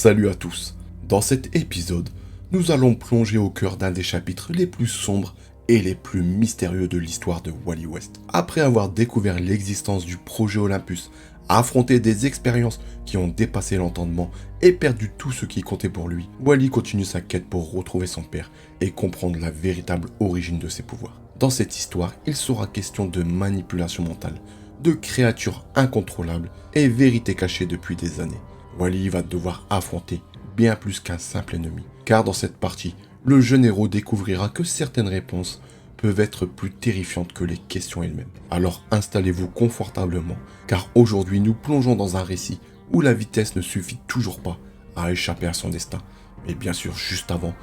Salut à tous. Dans cet épisode, nous allons plonger au cœur d'un des chapitres les plus sombres et les plus mystérieux de l'histoire de Wally West. Après avoir découvert l'existence du projet Olympus, affronté des expériences qui ont dépassé l'entendement et perdu tout ce qui comptait pour lui, Wally continue sa quête pour retrouver son père et comprendre la véritable origine de ses pouvoirs. Dans cette histoire, il sera question de manipulation mentale, de créatures incontrôlables et vérités cachées depuis des années. Wally va devoir affronter bien plus qu'un simple ennemi, car dans cette partie, le jeune héros découvrira que certaines réponses peuvent être plus terrifiantes que les questions elles-mêmes. Alors installez-vous confortablement, car aujourd'hui nous plongeons dans un récit où la vitesse ne suffit toujours pas à échapper à son destin. Mais bien sûr, juste avant,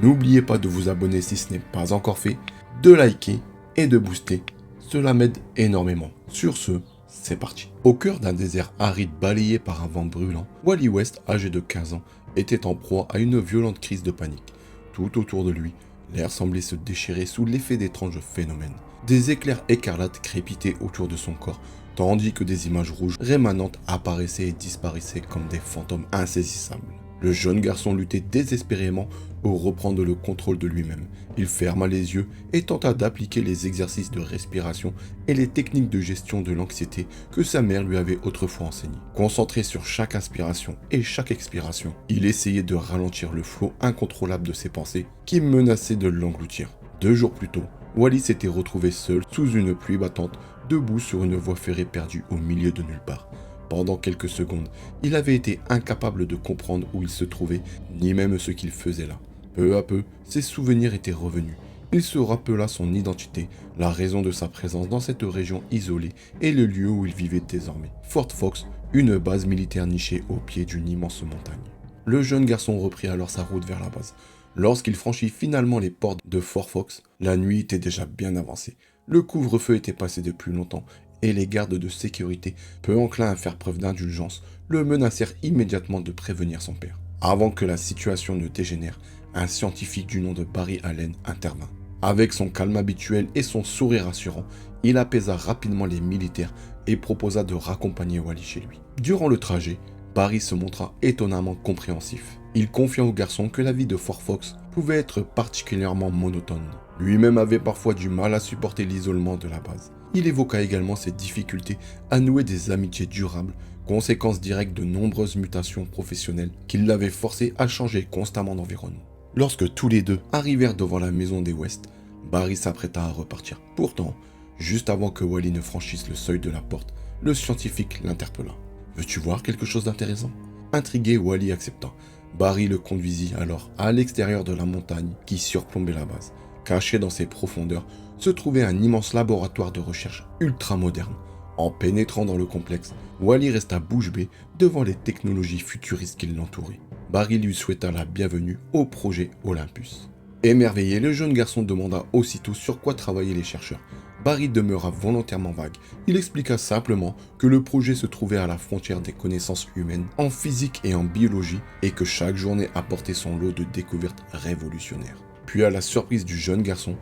n'oubliez pas de vous abonner si ce n'est pas encore fait, de liker et de booster, cela m'aide énormément. Sur ce, c'est parti. Au cœur d'un désert aride balayé par un vent brûlant, Wally West, âgé de 15 ans, était en proie à une violente crise de panique. Tout autour de lui, l'air semblait se déchirer sous l'effet d'étranges phénomènes. Des éclairs écarlates crépitaient autour de son corps, tandis que des images rouges rémanentes apparaissaient et disparaissaient comme des fantômes insaisissables. Le jeune garçon luttait désespérément pour reprendre le contrôle de lui-même. Il ferma les yeux et tenta d'appliquer les exercices de respiration et les techniques de gestion de l'anxiété que sa mère lui avait autrefois enseignées. Concentré sur chaque inspiration et chaque expiration, il essayait de ralentir le flot incontrôlable de ses pensées qui menaçaient de l'engloutir. 2 jours plus tôt, Wally s'était retrouvé seul sous une pluie battante, debout sur une voie ferrée perdue au milieu de nulle part. Pendant quelques secondes, il avait été incapable de comprendre où il se trouvait, ni même ce qu'il faisait là. Peu à peu, ses souvenirs étaient revenus. Il se rappela son identité, la raison de sa présence dans cette région isolée et le lieu où il vivait désormais. Fort Fox, une base militaire nichée au pied d'une immense montagne. Le jeune garçon reprit alors sa route vers la base. Lorsqu'il franchit finalement les portes de Fort Fox, la nuit était déjà bien avancée. Le couvre-feu était passé depuis longtemps et les gardes de sécurité, peu enclins à faire preuve d'indulgence, le menacèrent immédiatement de prévenir son père. Avant que la situation ne dégénère, un scientifique du nom de Barry Allen intervint. Avec son calme habituel et son sourire rassurant, il apaisa rapidement les militaires et proposa de raccompagner Wally chez lui. Durant le trajet, Barry se montra étonnamment compréhensif. Il confia au garçon que la vie de Fort Fox pouvait être particulièrement monotone. Lui-même avait parfois du mal à supporter l'isolement de la base. Il évoqua également ses difficultés à nouer des amitiés durables, conséquence directe de nombreuses mutations professionnelles qui l'avaient forcé à changer constamment d'environnement. Lorsque tous les deux arrivèrent devant la maison des West, Barry s'apprêta à repartir. Pourtant, juste avant que Wally ne franchisse le seuil de la porte, le scientifique l'interpella. « Veux-tu voir quelque chose d'intéressant ?» Intrigué, Wally accepta. Barry le conduisit alors à l'extérieur de la montagne qui surplombait la base. Caché dans ses profondeurs, se trouvait un immense laboratoire de recherche ultra moderne. En pénétrant dans le complexe, Wally resta bouche bée devant les technologies futuristes qui l'entouraient. Barry lui souhaita la bienvenue au projet Olympus. Émerveillé, le jeune garçon demanda aussitôt sur quoi travaillaient les chercheurs. Barry demeura volontairement vague. Il expliqua simplement que le projet se trouvait à la frontière des connaissances humaines en physique et en biologie et que chaque journée apportait son lot de découvertes révolutionnaires. Puis à la surprise du jeune garçon,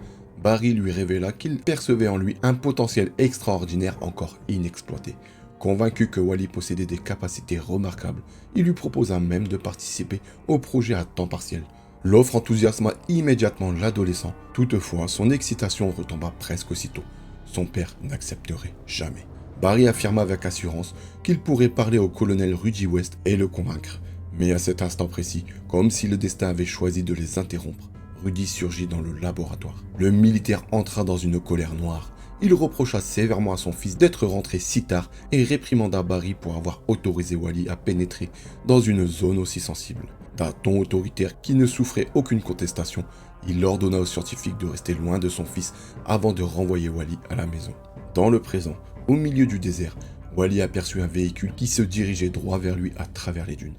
Barry lui révéla qu'il percevait en lui un potentiel extraordinaire encore inexploité. Convaincu que Wally possédait des capacités remarquables, il lui proposa même de participer au projet à temps partiel. L'offre enthousiasma immédiatement l'adolescent. Toutefois, son excitation retomba presque aussitôt. Son père n'accepterait jamais. Barry affirma avec assurance qu'il pourrait parler au colonel Rudy West et le convaincre. Mais à cet instant précis, comme si le destin avait choisi de les interrompre, Rudy surgit dans le laboratoire. Le militaire entra dans une colère noire. Il reprocha sévèrement à son fils d'être rentré si tard et réprimanda Barry pour avoir autorisé Wally à pénétrer dans une zone aussi sensible. D'un ton autoritaire qui ne souffrait aucune contestation, il ordonna aux scientifiques de rester loin de son fils avant de renvoyer Wally à la maison. Dans le présent, au milieu du désert, Wally aperçut un véhicule qui se dirigeait droit vers lui à travers les dunes.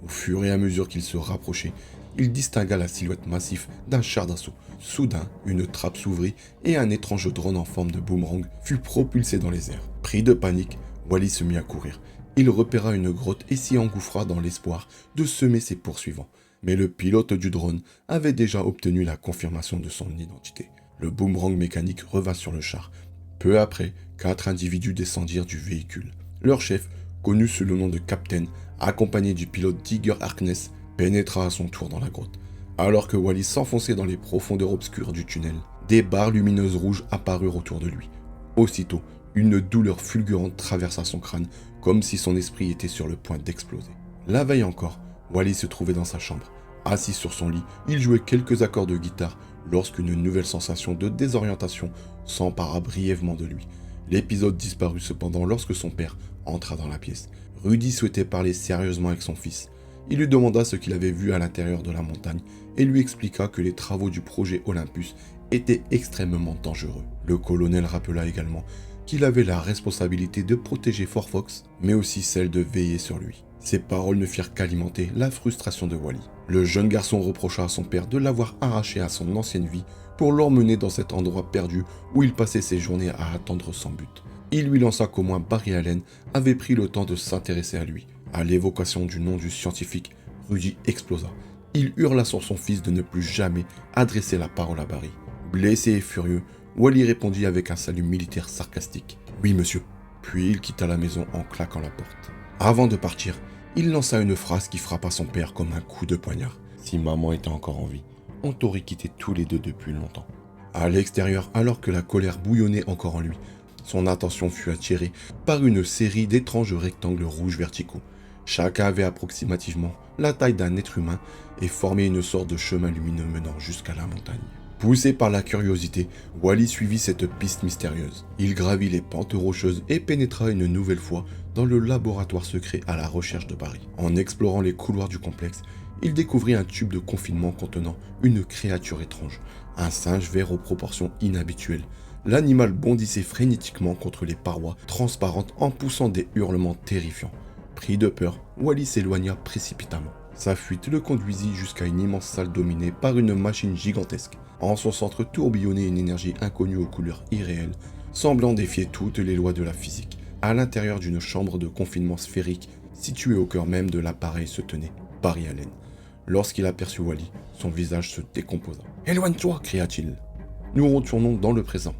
Au fur et à mesure qu'il se rapprochait, il distingua la silhouette massive d'un char d'assaut. Soudain, une trappe s'ouvrit et un étrange drone en forme de boomerang fut propulsé dans les airs. Pris de panique, Wally se mit à courir. Il repéra une grotte et s'y engouffra dans l'espoir de semer ses poursuivants. Mais le pilote du drone avait déjà obtenu la confirmation de son identité. Le boomerang mécanique revint sur le char. Peu après, 4 individus descendirent du véhicule. Leur chef, connu sous le nom de Captain, accompagné du pilote Digger Harkness, pénétra à son tour dans la grotte. Alors que Wally s'enfonçait dans les profondeurs obscures du tunnel, des barres lumineuses rouges apparurent autour de lui. Aussitôt, une douleur fulgurante traversa son crâne, comme si son esprit était sur le point d'exploser. La veille encore, Wally se trouvait dans sa chambre. Assis sur son lit, il jouait quelques accords de guitare lorsqu'une nouvelle sensation de désorientation s'empara brièvement de lui. L'épisode disparut cependant lorsque son père entra dans la pièce. Rudy souhaitait parler sérieusement avec son fils. Il lui demanda ce qu'il avait vu à l'intérieur de la montagne et lui expliqua que les travaux du projet Olympus étaient extrêmement dangereux. Le colonel rappela également qu'il avait la responsabilité de protéger Fort Fox, mais aussi celle de veiller sur lui. Ces paroles ne firent qu'alimenter la frustration de Wally. Le jeune garçon reprocha à son père de l'avoir arraché à son ancienne vie pour l'emmener dans cet endroit perdu où il passait ses journées à attendre sans but. Il lui lança qu'au moins Barry Allen avait pris le temps de s'intéresser à lui. À l'évocation du nom du scientifique, Rudy explosa. Il hurla sur son fils de ne plus jamais adresser la parole à Barry. Blessé et furieux, Wally répondit avec un salut militaire sarcastique. « Oui, monsieur. » Puis il quitta la maison en claquant la porte. Avant de partir, il lança une phrase qui frappa son père comme un coup de poignard. « Si maman était encore en vie, on t'aurait quitté tous les deux depuis longtemps. » À l'extérieur, alors que la colère bouillonnait encore en lui, son attention fut attirée par une série d'étranges rectangles rouges verticaux. Chacun avait approximativement la taille d'un être humain et formait une sorte de chemin lumineux menant jusqu'à la montagne. Poussé par la curiosité, Wally suivit cette piste mystérieuse. Il gravit les pentes rocheuses et pénétra une nouvelle fois dans le laboratoire secret à la recherche de Barry. En explorant les couloirs du complexe, il découvrit un tube de confinement contenant une créature étrange, un singe vert aux proportions inhabituelles. L'animal bondissait frénétiquement contre les parois transparentes en poussant des hurlements terrifiants. Pris de peur, Wally s'éloigna précipitamment. Sa fuite le conduisit jusqu'à une immense salle dominée par une machine gigantesque. En son centre tourbillonnait une énergie inconnue aux couleurs irréelles, semblant défier toutes les lois de la physique. À l'intérieur d'une chambre de confinement sphérique, située au cœur même de l'appareil, se tenait Barry Allen. Lorsqu'il aperçut Wally, son visage se décomposa. « Éloigne-toi » cria-t-il. Nous retournons dans le présent.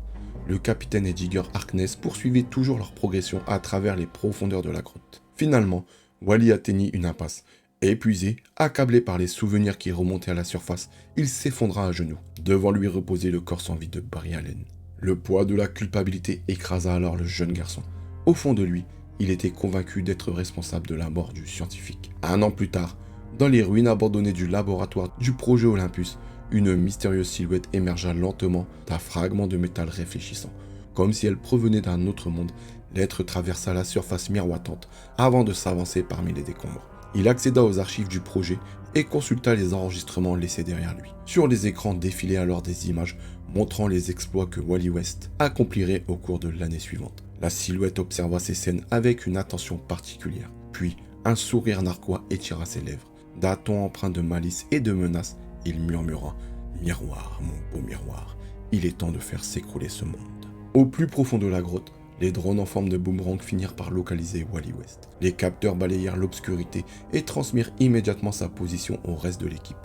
Le capitaine et Digger Harkness poursuivaient toujours leur progression à travers les profondeurs de la grotte. Finalement, Wally atteignit une impasse. Épuisé, accablé par les souvenirs qui remontaient à la surface, il s'effondra à genoux. Devant lui reposait le corps sans vie de Barry Allen. Le poids de la culpabilité écrasa alors le jeune garçon. Au fond de lui, il était convaincu d'être responsable de la mort du scientifique. Un an plus tard, dans les ruines abandonnées du laboratoire du projet Olympus, une mystérieuse silhouette émergea lentement d'un fragment de métal réfléchissant. Comme si elle provenait d'un autre monde, l'être traversa la surface miroitante avant de s'avancer parmi les décombres. Il accéda aux archives du projet et consulta les enregistrements laissés derrière lui. Sur les écrans défilaient alors des images montrant les exploits que Wally West accomplirait au cours de l'année suivante. La silhouette observa ces scènes avec une attention particulière. Puis, un sourire narquois étira ses lèvres. D'un ton empreint de malice et de menace, il murmura « Miroir, mon beau miroir, il est temps de faire s'écrouler ce monde. » Au plus profond de la grotte, les drones en forme de boomerang finirent par localiser Wally West. Les capteurs balayèrent l'obscurité et transmirent immédiatement sa position au reste de l'équipe.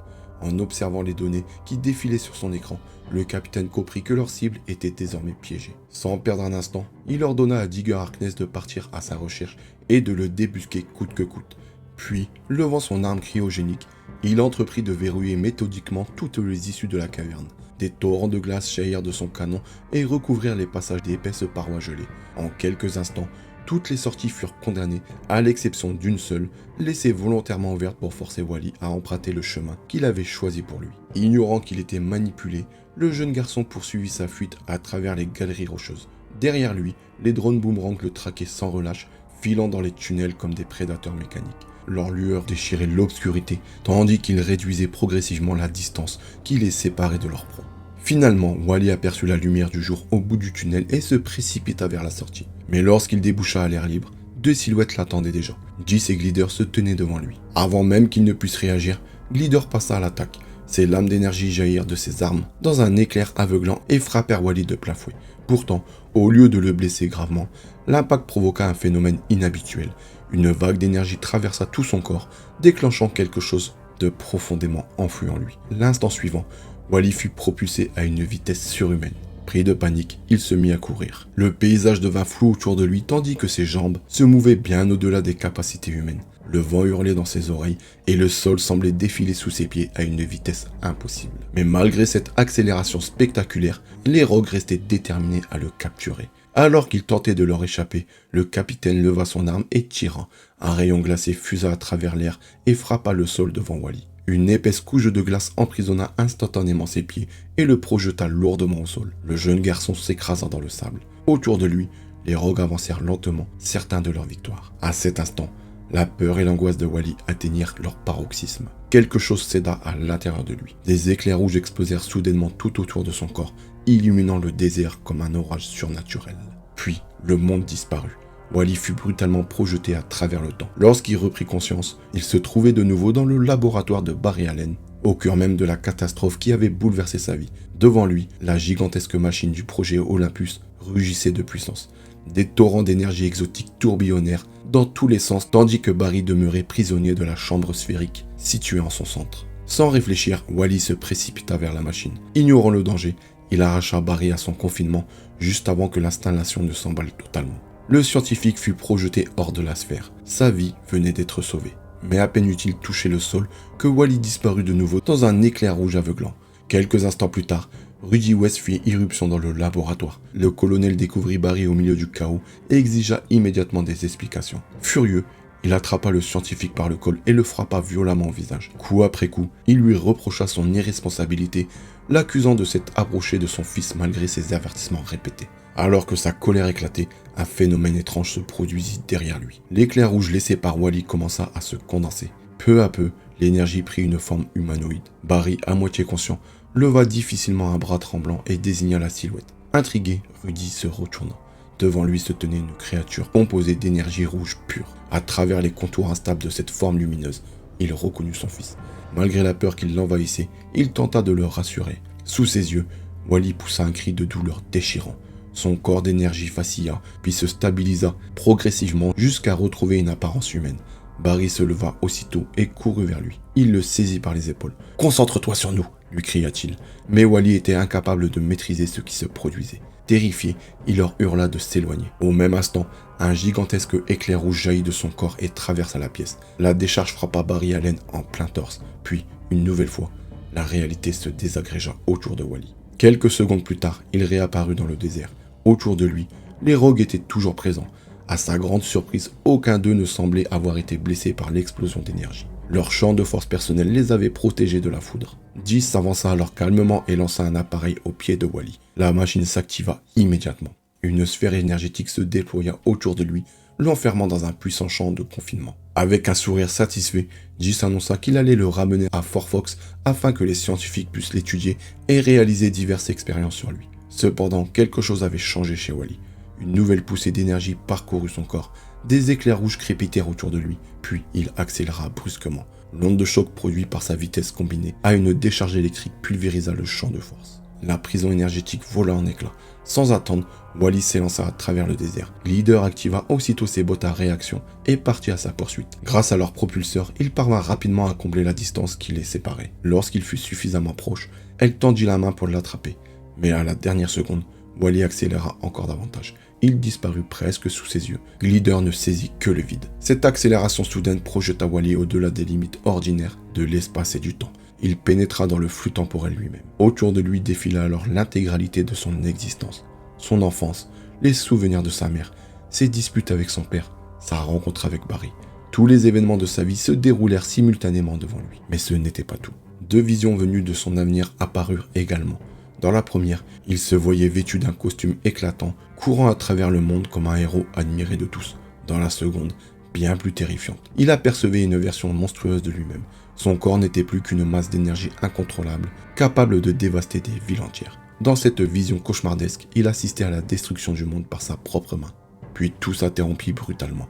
En observant les données qui défilaient sur son écran, le capitaine comprit que leur cible était désormais piégée. Sans perdre un instant, il ordonna à Digger Harkness de partir à sa recherche et de le débusquer coûte que coûte. Puis, levant son arme cryogénique, il entreprit de verrouiller méthodiquement toutes les issues de la caverne. Des torrents de glace jaillirent de son canon et recouvrirent les passages d'épaisses parois gelées. En quelques instants, toutes les sorties furent condamnées, à l'exception d'une seule, laissée volontairement ouverte pour forcer Wally à emprunter le chemin qu'il avait choisi pour lui. Ignorant qu'il était manipulé, le jeune garçon poursuivit sa fuite à travers les galeries rocheuses. Derrière lui, les drones boomerang le traquaient sans relâche, filant dans les tunnels comme des prédateurs mécaniques. Leur lueur déchirait l'obscurité, tandis qu'ils réduisaient progressivement la distance qui les séparait de leur proie. Finalement, Wally aperçut la lumière du jour au bout du tunnel et se précipita vers la sortie. Mais lorsqu'il déboucha à l'air libre, deux silhouettes l'attendaient déjà. Jis et Glider se tenaient devant lui. Avant même qu'il ne puisse réagir, Glider passa à l'attaque. Ses lames d'énergie jaillirent de ses armes dans un éclair aveuglant et frappèrent Wally de plein fouet. Pourtant, au lieu de le blesser gravement, l'impact provoqua un phénomène inhabituel. Une vague d'énergie traversa tout son corps, déclenchant quelque chose de profondément enfoui en lui. L'instant suivant, Wally fut propulsé à une vitesse surhumaine. Pris de panique, il se mit à courir. Le paysage devint flou autour de lui tandis que ses jambes se mouvaient bien au-delà des capacités humaines. Le vent hurlait dans ses oreilles et le sol semblait défiler sous ses pieds à une vitesse impossible. Mais malgré cette accélération spectaculaire, les rogues restaient déterminés à le capturer. Alors qu'il tentait de leur échapper, le capitaine leva son arme et tira. Un rayon glacé fusa à travers l'air et frappa le sol devant Wally. Une épaisse couche de glace emprisonna instantanément ses pieds et le projeta lourdement au sol. Le jeune garçon s'écrasa dans le sable. Autour de lui, les rogues avancèrent lentement, certains de leur victoire. À cet instant, la peur et l'angoisse de Wally atteignirent leur paroxysme. Quelque chose céda à l'intérieur de lui. Des éclairs rouges explosèrent soudainement tout autour de son corps, illuminant le désert comme un orage surnaturel. Puis, le monde disparut. Wally fut brutalement projeté à travers le temps. Lorsqu'il reprit conscience, il se trouvait de nouveau dans le laboratoire de Barry Allen, au cœur même de la catastrophe qui avait bouleversé sa vie. Devant lui, la gigantesque machine du projet Olympus rugissait de puissance. Des torrents d'énergie exotique tourbillonnèrent dans tous les sens, tandis que Barry demeurait prisonnier de la chambre sphérique située en son centre. Sans réfléchir, Wally se précipita vers la machine. Ignorant le danger, il arracha Barry à son confinement juste avant que l'installation ne s'emballe totalement. Le scientifique fut projeté hors de la sphère. Sa vie venait d'être sauvée. Mais à peine eut-il touché le sol que Wally disparut de nouveau dans un éclair rouge aveuglant. Quelques instants plus tard, Rudy West fit irruption dans le laboratoire. Le colonel découvrit Barry au milieu du chaos et exigea immédiatement des explications. Furieux, il attrapa le scientifique par le col et le frappa violemment au visage. Coup après coup, il lui reprocha son irresponsabilité, l'accusant de s'être approché de son fils malgré ses avertissements répétés. Alors que sa colère éclatait, un phénomène étrange se produisit derrière lui. L'éclair rouge laissé par Wally commença à se condenser. Peu à peu, l'énergie prit une forme humanoïde. Barry, à moitié conscient, leva difficilement un bras tremblant et désigna la silhouette. Intrigué, Rudy se retourna. Devant lui se tenait une créature composée d'énergie rouge pure. À travers les contours instables de cette forme lumineuse, il reconnut son fils. Malgré la peur qui l'envahissait, il tenta de le rassurer. Sous ses yeux, Wally poussa un cri de douleur déchirant. Son corps d'énergie vacilla, puis se stabilisa progressivement jusqu'à retrouver une apparence humaine. Barry se leva aussitôt et courut vers lui. Il le saisit par les épaules. « Concentre-toi sur nous !» lui cria-t-il. Mais Wally était incapable de maîtriser ce qui se produisait. Terrifié, il leur hurla de s'éloigner. Au même instant, un gigantesque éclair rouge jaillit de son corps et traversa la pièce. La décharge frappa Barry Allen en plein torse. Puis, une nouvelle fois, la réalité se désagrégea autour de Wally. Quelques secondes plus tard, il réapparut dans le désert. Autour de lui, les rogues étaient toujours présents. À sa grande surprise, aucun d'eux ne semblait avoir été blessé par l'explosion d'énergie. Leur champ de force personnelle les avait protégés de la foudre. 10 s'avança alors calmement et lança un appareil au pied de Wally. La machine s'activa immédiatement. Une sphère énergétique se déploya autour de lui, l'enfermant dans un puissant champ de confinement. Avec un sourire satisfait, 10 annonça qu'il allait le ramener à Fort Fox afin que les scientifiques puissent l'étudier et réaliser diverses expériences sur lui. Cependant, quelque chose avait changé chez Wally. Une nouvelle poussée d'énergie parcourut son corps. Des éclairs rouges crépitèrent autour de lui, puis il accéléra brusquement. L'onde de choc produite par sa vitesse combinée à une décharge électrique pulvérisa le champ de force. La prison énergétique vola en éclats. Sans attendre, Wally s'élança à travers le désert. Leader activa aussitôt ses bottes à réaction et partit à sa poursuite. Grâce à leur propulseur, il parvint rapidement à combler la distance qui les séparait. Lorsqu'il fut suffisamment proche, elle tendit la main pour l'attraper. Mais à la dernière seconde, Wally accéléra encore davantage. Il disparut presque sous ses yeux. Glider ne saisit que le vide. Cette accélération soudaine projeta Wally au-delà des limites ordinaires de l'espace et du temps. Il pénétra dans le flux temporel lui-même. Autour de lui défila alors l'intégralité de son existence. Son enfance, les souvenirs de sa mère, ses disputes avec son père, sa rencontre avec Barry. Tous les événements de sa vie se déroulèrent simultanément devant lui. Mais ce n'était pas tout. 2 visions venues de son avenir apparurent également. Dans la première, il se voyait vêtu d'un costume éclatant, courant à travers le monde comme un héros admiré de tous. Dans la seconde, bien plus terrifiante, il apercevait une version monstrueuse de lui-même. Son corps n'était plus qu'une masse d'énergie incontrôlable, capable de dévaster des villes entières. Dans cette vision cauchemardesque, il assistait à la destruction du monde par sa propre main. Puis tout s'interrompit brutalement.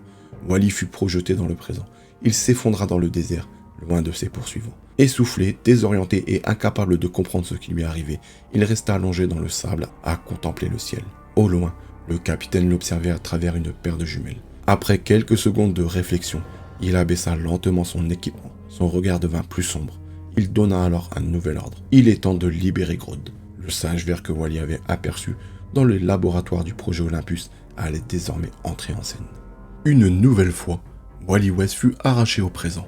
Wally fut projeté dans le présent. Il s'effondra dans le désert, loin de ses poursuivants. Essoufflé, désorienté et incapable de comprendre ce qui lui arrivait, il resta allongé dans le sable à contempler le ciel. Au loin, le capitaine l'observait à travers une paire de jumelles. Après quelques secondes de réflexion, il abaissa lentement son équipement. Son regard devint plus sombre. Il donna alors un nouvel ordre. Il est temps de libérer Grodd. Le singe vert que Wally avait aperçu dans le laboratoire du projet Olympus allait désormais entrer en scène. Une nouvelle fois, Wally West fut arraché au présent.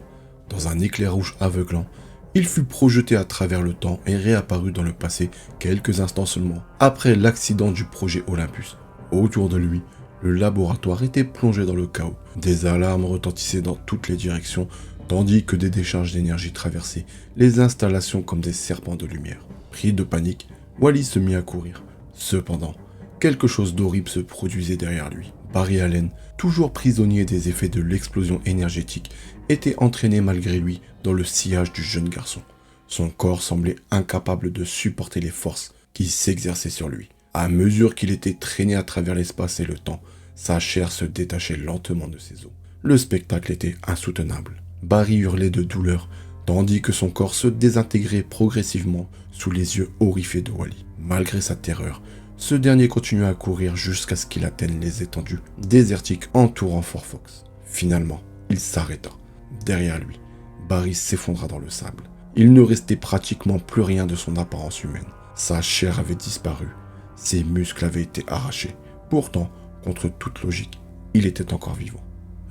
Dans un éclair rouge aveuglant, il fut projeté à travers le temps et réapparu dans le passé quelques instants seulement après l'accident du projet Olympus. Autour de lui, le laboratoire était plongé dans le chaos. Des alarmes retentissaient dans toutes les directions, tandis que des décharges d'énergie traversaient les installations comme des serpents de lumière. Pris de panique, Wally se mit à courir. Cependant, quelque chose d'horrible se produisait derrière lui. Barry Allen, toujours prisonnier des effets de l'explosion énergétique, était entraîné malgré lui dans le sillage du jeune garçon. Son corps semblait incapable de supporter les forces qui s'exerçaient sur lui. À mesure qu'il était traîné à travers l'espace et le temps, sa chair se détachait lentement de ses os. Le spectacle était insoutenable. Barry hurlait de douleur, tandis que son corps se désintégrait progressivement sous les yeux horrifiés de Wally. Malgré sa terreur, ce dernier continua à courir jusqu'à ce qu'il atteigne les étendues désertiques entourant Fort Fox. Finalement, il s'arrêta. Derrière lui, Barry s'effondra dans le sable. Il ne restait pratiquement plus rien de son apparence humaine. Sa chair avait disparu. Ses muscles avaient été arrachés. Pourtant, contre toute logique, il était encore vivant.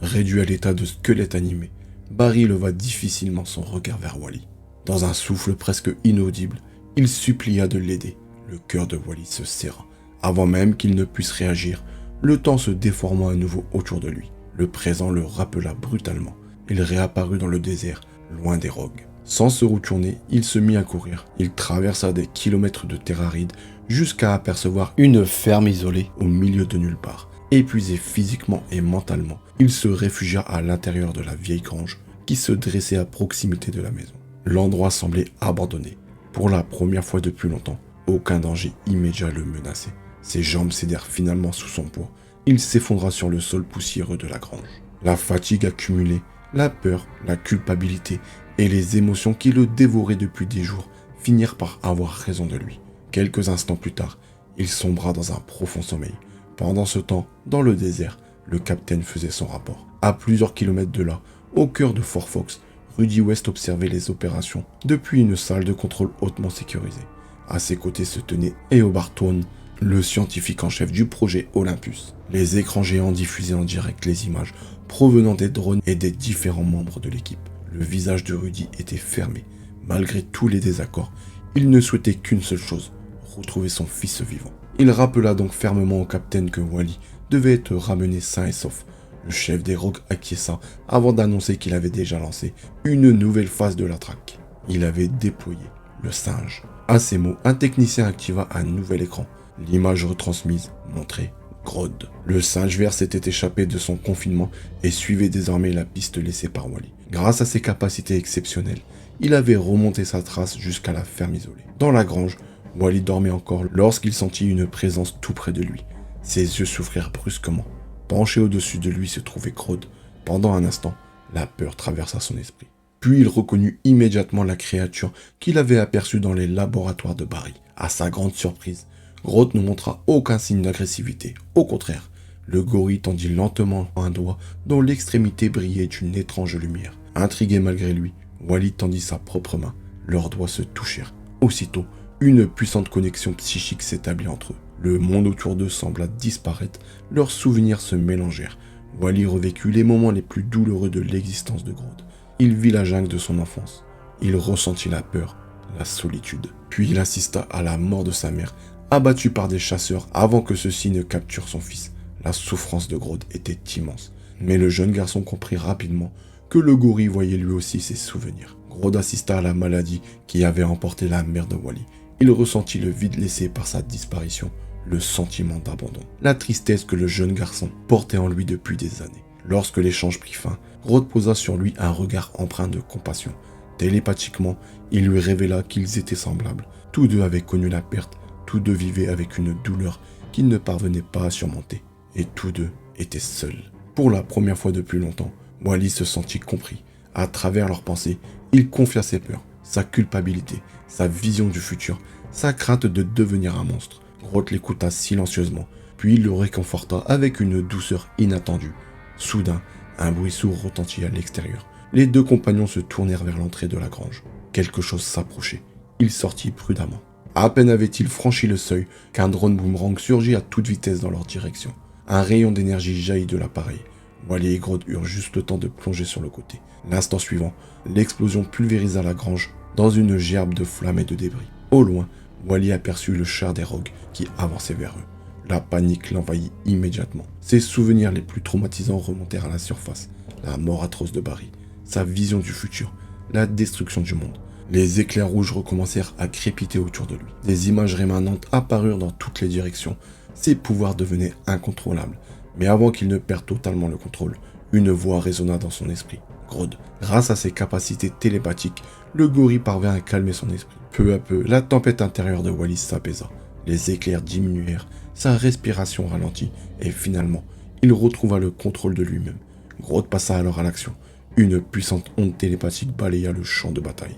Réduit à l'état de squelette animé, Barry leva difficilement son regard vers Wally. Dans un souffle presque inaudible, il supplia de l'aider. Le cœur de Wally se serra. Avant même qu'il ne puisse réagir, le temps se déforma à nouveau autour de lui. Le présent le rappela brutalement. Il réapparut dans le désert, loin des rogues. Sans se retourner, il se mit à courir. Il traversa des kilomètres de terre aride jusqu'à apercevoir une ferme isolée au milieu de nulle part. Épuisé physiquement et mentalement, il se réfugia à l'intérieur de la vieille grange qui se dressait à proximité de la maison. L'endroit semblait abandonné. Pour la première fois depuis longtemps, aucun danger immédiat le menaçait. Ses jambes cédèrent finalement sous son poids. Il s'effondra sur le sol poussiéreux de la grange. La fatigue accumulée, la peur, la culpabilité et les émotions qui le dévoraient depuis des jours finirent par avoir raison de lui. Quelques instants plus tard, il sombra dans un profond sommeil. Pendant ce temps, dans le désert, le capitaine faisait son rapport. À plusieurs kilomètres de là, au cœur de Fort Fox, Rudy West observait les opérations depuis une salle de contrôle hautement sécurisée. À ses côtés se tenait Eobard Thawne, le scientifique en chef du projet Olympus. Les écrans géants diffusaient en direct les images provenant des drones et des différents membres de l'équipe. Le visage de Rudy était fermé. Malgré tous les désaccords, il ne souhaitait qu'une seule chose, retrouver son fils vivant. Il rappela donc fermement au capitaine que Wally devait être ramené sain et sauf. Le chef des rogues acquiesça avant d'annoncer qu'il avait déjà lancé une nouvelle phase de la traque. Il avait déployé le singe. À ces mots, un technicien activa un nouvel écran. L'image retransmise montrait Grodd. Le singe vert s'était échappé de son confinement et suivait désormais la piste laissée par Wally. Grâce à ses capacités exceptionnelles, il avait remonté sa trace jusqu'à la ferme isolée. Dans la grange, Wally dormait encore lorsqu'il sentit une présence tout près de lui. Ses yeux s'ouvrirent brusquement. Penché au-dessus de lui se trouvait Grodd. Pendant un instant, la peur traversa son esprit. Puis il reconnut immédiatement la créature qu'il avait aperçue dans les laboratoires de Barry. À sa grande surprise, Grodd ne montra aucun signe d'agressivité. Au contraire, le gorille tendit lentement un doigt dont l'extrémité brillait d'une étrange lumière. Intrigué malgré lui, Wally tendit sa propre main. Leurs doigts se touchèrent. Aussitôt, une puissante connexion psychique s'établit entre eux. Le monde autour d'eux sembla disparaître, leurs souvenirs se mélangèrent. Wally revécut les moments les plus douloureux de l'existence de Grodd. Il vit la jungle de son enfance. Il ressentit la peur, la solitude. Puis il assista à la mort de sa mère, abattu par des chasseurs avant que ceux-ci ne capturent son fils. La souffrance de Grodd était immense. Mais le jeune garçon comprit rapidement que le gorille voyait lui aussi ses souvenirs. Grodd assista à la maladie qui avait emporté la mère de Wally. Il ressentit le vide laissé par sa disparition, le sentiment d'abandon, la tristesse que le jeune garçon portait en lui depuis des années. Lorsque l'échange prit fin, Grodd posa sur lui un regard empreint de compassion. Télépathiquement, il lui révéla qu'ils étaient semblables. Tous deux avaient connu la perte, tous deux vivaient avec une douleur qu'ils ne parvenaient pas à surmonter. Et tous deux étaient seuls. Pour la première fois depuis longtemps, Wally se sentit compris. À travers leurs pensées, il confia ses peurs, sa culpabilité, sa vision du futur, sa crainte de devenir un monstre. Grodd l'écouta silencieusement, puis il le réconforta avec une douceur inattendue. Soudain, un bruit sourd retentit à l'extérieur. Les deux compagnons se tournèrent vers l'entrée de la grange. Quelque chose s'approchait. Il sortit prudemment. À peine avait-il franchi le seuil qu'un drone boomerang surgit à toute vitesse dans leur direction. Un rayon d'énergie jaillit de l'appareil. Wally et Grodd eurent juste le temps de plonger sur le côté. L'instant suivant, l'explosion pulvérisa la grange dans une gerbe de flammes et de débris. Au loin, Wally aperçut le char des Rogues qui avançait vers eux. La panique l'envahit immédiatement. Ses souvenirs les plus traumatisants remontèrent à la surface. La mort atroce de Barry, sa vision du futur, la destruction du monde. Les éclairs rouges recommencèrent à crépiter autour de lui. Des images rémanentes apparurent dans toutes les directions. Ses pouvoirs devenaient incontrôlables. Mais avant qu'il ne perde totalement le contrôle, une voix résonna dans son esprit. Grodd. Grâce à ses capacités télépathiques, le gorille parvint à calmer son esprit. Peu à peu, la tempête intérieure de Wally s'apaisa. Les éclairs diminuèrent, sa respiration ralentit, et finalement, il retrouva le contrôle de lui-même. Grodd passa alors à l'action. Une puissante onde télépathique balaya le champ de bataille.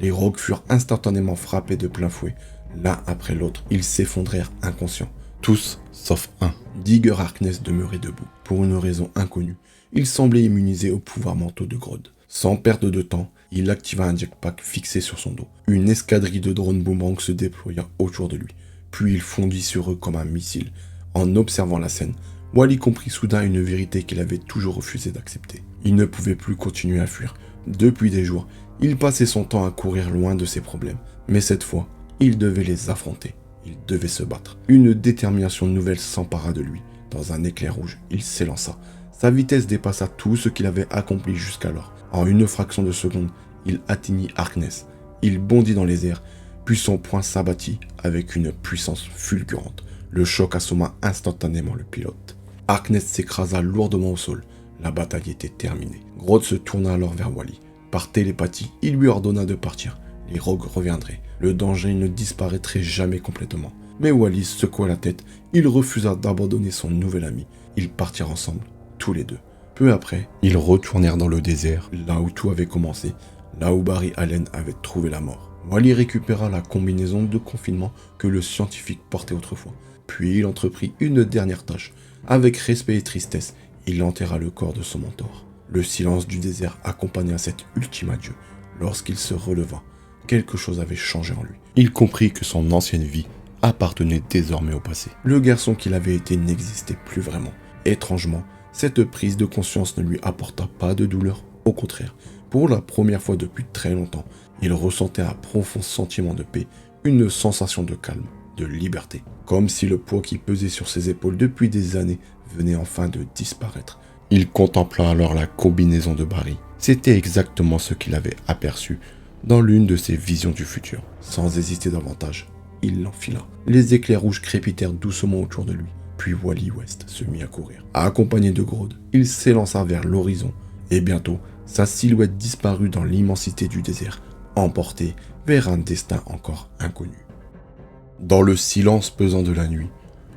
Les Rogues furent instantanément frappés de plein fouet. L'un après l'autre, ils s'effondrèrent inconscients. Tous, sauf un. Digger Harkness demeurait debout. Pour une raison inconnue, il semblait immunisé aux pouvoirs mentaux de Grodd. Sans perdre de temps, il activa un jetpack fixé sur son dos. Une escadrille de drones boomerang se déploya autour de lui. Puis il fondit sur eux comme un missile. En observant la scène, Wally comprit soudain une vérité qu'il avait toujours refusé d'accepter. Il ne pouvait plus continuer à fuir. Depuis des jours, il passait son temps à courir loin de ses problèmes. Mais cette fois, il devait les affronter. Il devait se battre. Une détermination nouvelle s'empara de lui. Dans un éclair rouge, il s'élança. Sa vitesse dépassa tout ce qu'il avait accompli jusqu'alors. En une fraction de seconde, il atteignit Harkness. Il bondit dans les airs, puis son poing s'abattit avec une puissance fulgurante. Le choc assomma instantanément le pilote. Harkness s'écrasa lourdement au sol. La bataille était terminée. Grodd se tourna alors vers Wally. Par télépathie, il lui ordonna de partir. Les Rogues reviendraient. Le danger ne disparaîtrait jamais complètement. Mais Wally secoua la tête. Il refusa d'abandonner son nouvel ami. Ils partirent ensemble, tous les deux. Peu après, ils retournèrent dans le désert, là où tout avait commencé, là où Barry Allen avait trouvé la mort. Wally récupéra la combinaison de confinement que le scientifique portait autrefois. Puis il entreprit une dernière tâche. Avec respect et tristesse, il enterra le corps de son mentor. Le silence du désert accompagna cet ultime adieu. Lorsqu'il se releva, quelque chose avait changé en lui. Il comprit que son ancienne vie appartenait désormais au passé. Le garçon qu'il avait été n'existait plus vraiment. Étrangement, cette prise de conscience ne lui apporta pas de douleur. Au contraire, pour la première fois depuis très longtemps, il ressentait un profond sentiment de paix, une sensation de calme, de liberté. Comme si le poids qui pesait sur ses épaules depuis des années venait enfin de disparaître. Il contempla alors la combinaison de Barry. C'était exactement ce qu'il avait aperçu dans l'une de ses visions du futur. Sans hésiter davantage, il l'enfila. Les éclairs rouges crépitèrent doucement autour de lui. Puis Wally West se mit à courir. Accompagné de Grodd, il s'élança vers l'horizon. Et bientôt, sa silhouette disparut dans l'immensité du désert, emporté vers un destin encore inconnu. Dans le silence pesant de la nuit,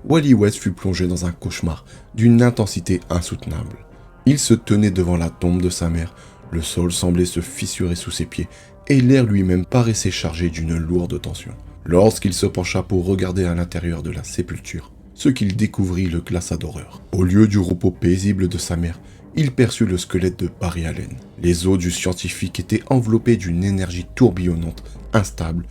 Wally West fut plongé dans un cauchemar d'une intensité insoutenable. Il se tenait devant la tombe de sa mère, le sol semblait se fissurer sous ses pieds et l'air lui-même paraissait chargé d'une lourde tension. Lorsqu'il se pencha pour regarder à l'intérieur de la sépulture, ce qu'il découvrit le glaça d'horreur. Au lieu du repos paisible de sa mère, il perçut le squelette de Barry Allen. Les os du scientifique étaient enveloppés d'une énergie tourbillonnante, instable,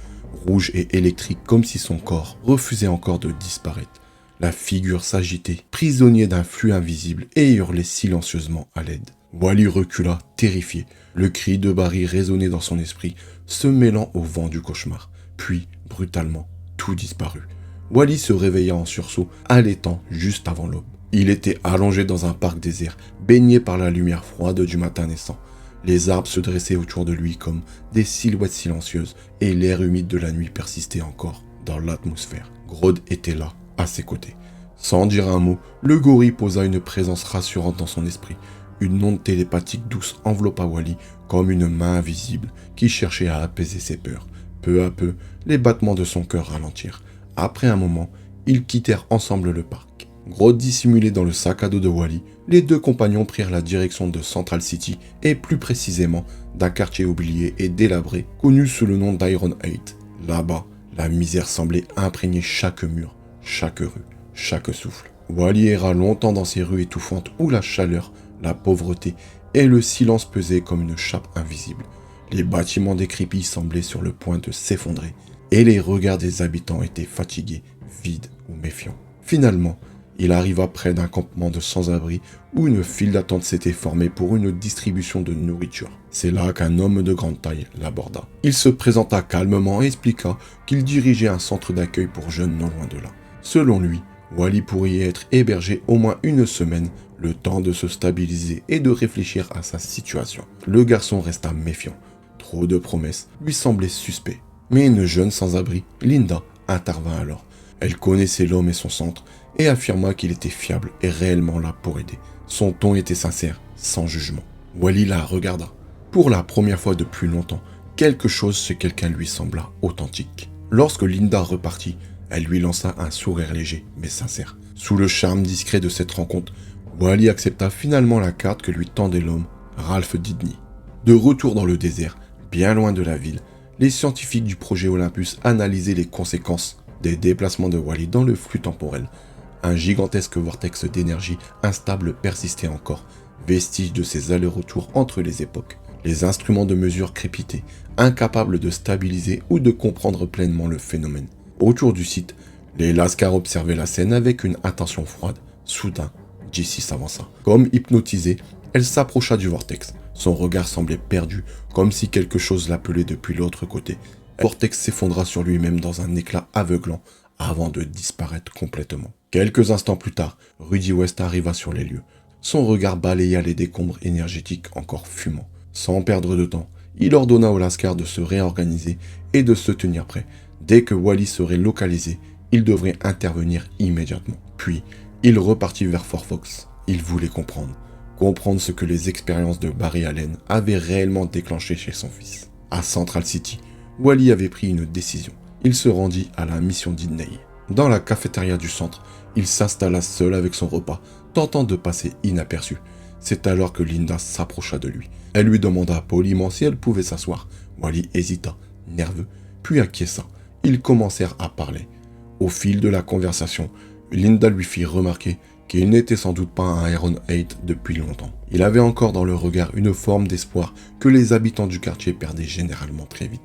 rouge et électrique, comme si son corps refusait encore de disparaître. La figure s'agitait, prisonnier d'un flux invisible, et hurlait silencieusement à l'aide. Wally recula, terrifié. Le cri de Barry résonnait dans son esprit, se mêlant au vent du cauchemar. Puis, brutalement, tout disparut. Wally se réveilla en sursaut, allaitant juste avant l'aube. Il était allongé dans un parc désert, baigné par la lumière froide du matin naissant. Les arbres se dressaient autour de lui comme des silhouettes silencieuses, et l'air humide de la nuit persistait encore dans l'atmosphère. Grodd était là, à ses côtés. Sans dire un mot, le gorille posa une présence rassurante dans son esprit. Une onde télépathique douce enveloppa Wally comme une main invisible qui cherchait à apaiser ses peurs. Peu à peu, les battements de son cœur ralentirent. Après un moment, ils quittèrent ensemble le parc. Grodd dissimulé dans le sac à dos de Wally, les deux compagnons prirent la direction de Central City et plus précisément d'un quartier oublié et délabré connu sous le nom d'Iron Heights. Là-bas, la misère semblait imprégner chaque mur, chaque rue, chaque souffle. Wally erra longtemps dans ces rues étouffantes où la chaleur, la pauvreté et le silence pesaient comme une chape invisible. Les bâtiments décrépits semblaient sur le point de s'effondrer et les regards des habitants étaient fatigués, vides ou méfiants. Finalement, Il arriva près d'un campement de sans-abri où une file d'attente s'était formée pour une distribution de nourriture. C'est là qu'un homme de grande taille l'aborda. Il se présenta calmement et expliqua qu'il dirigeait un centre d'accueil pour jeunes non loin de là. Selon lui, Wally pourrait y être hébergé au moins une semaine, le temps de se stabiliser et de réfléchir à sa situation. Le garçon resta méfiant. Trop de promesses lui semblaient suspects. Mais une jeune sans-abri, Linda, intervint alors. Elle connaissait l'homme et son centre et affirma qu'il était fiable et réellement là pour aider. Son ton était sincère, sans jugement. Wally la regarda. Pour la première fois depuis longtemps, quelque chose chez quelqu'un lui sembla authentique. Lorsque Linda repartit, elle lui lança un sourire léger, mais sincère. Sous le charme discret de cette rencontre, Wally accepta finalement la carte que lui tendait l'homme, Ralph Dibny. De retour dans le désert, bien loin de la ville, les scientifiques du projet Olympus analysaient les conséquences des déplacements de Wally dans le flux temporel. Un gigantesque vortex d'énergie instable persistait encore, vestige de ses allers-retours entre les époques. Les instruments de mesure crépitaient, incapables de stabiliser ou de comprendre pleinement le phénomène. Autour du site, les Lascars observaient la scène avec une attention froide. Soudain, Jessie s'avança. Comme hypnotisée, elle s'approcha du vortex. Son regard semblait perdu, comme si quelque chose l'appelait depuis l'autre côté. Le vortex s'effondra sur lui-même dans un éclat aveuglant, avant de disparaître complètement. Quelques instants plus tard, Rudy West arriva sur les lieux. Son regard balaya les décombres énergétiques encore fumants. Sans perdre de temps, il ordonna aux Lascars de se réorganiser et de se tenir prêt. Dès que Wally serait localisé, il devrait intervenir immédiatement. Puis, il repartit vers Fort Fox. Il voulait comprendre ce que les expériences de Barry Allen avaient réellement déclenché chez son fils. À Central City, Wally avait pris une décision. Il se rendit à la mission Dibny. Dans la cafétéria du centre, il s'installa seul avec son repas, tentant de passer inaperçu. C'est alors que Linda s'approcha de lui. Elle lui demanda poliment si elle pouvait s'asseoir. Wally hésita, nerveux, puis acquiesça. Ils commencèrent à parler. Au fil de la conversation, Linda lui fit remarquer qu'il n'était sans doute pas un Iron 8 depuis longtemps. Il avait encore dans le regard une forme d'espoir que les habitants du quartier perdaient généralement très vite.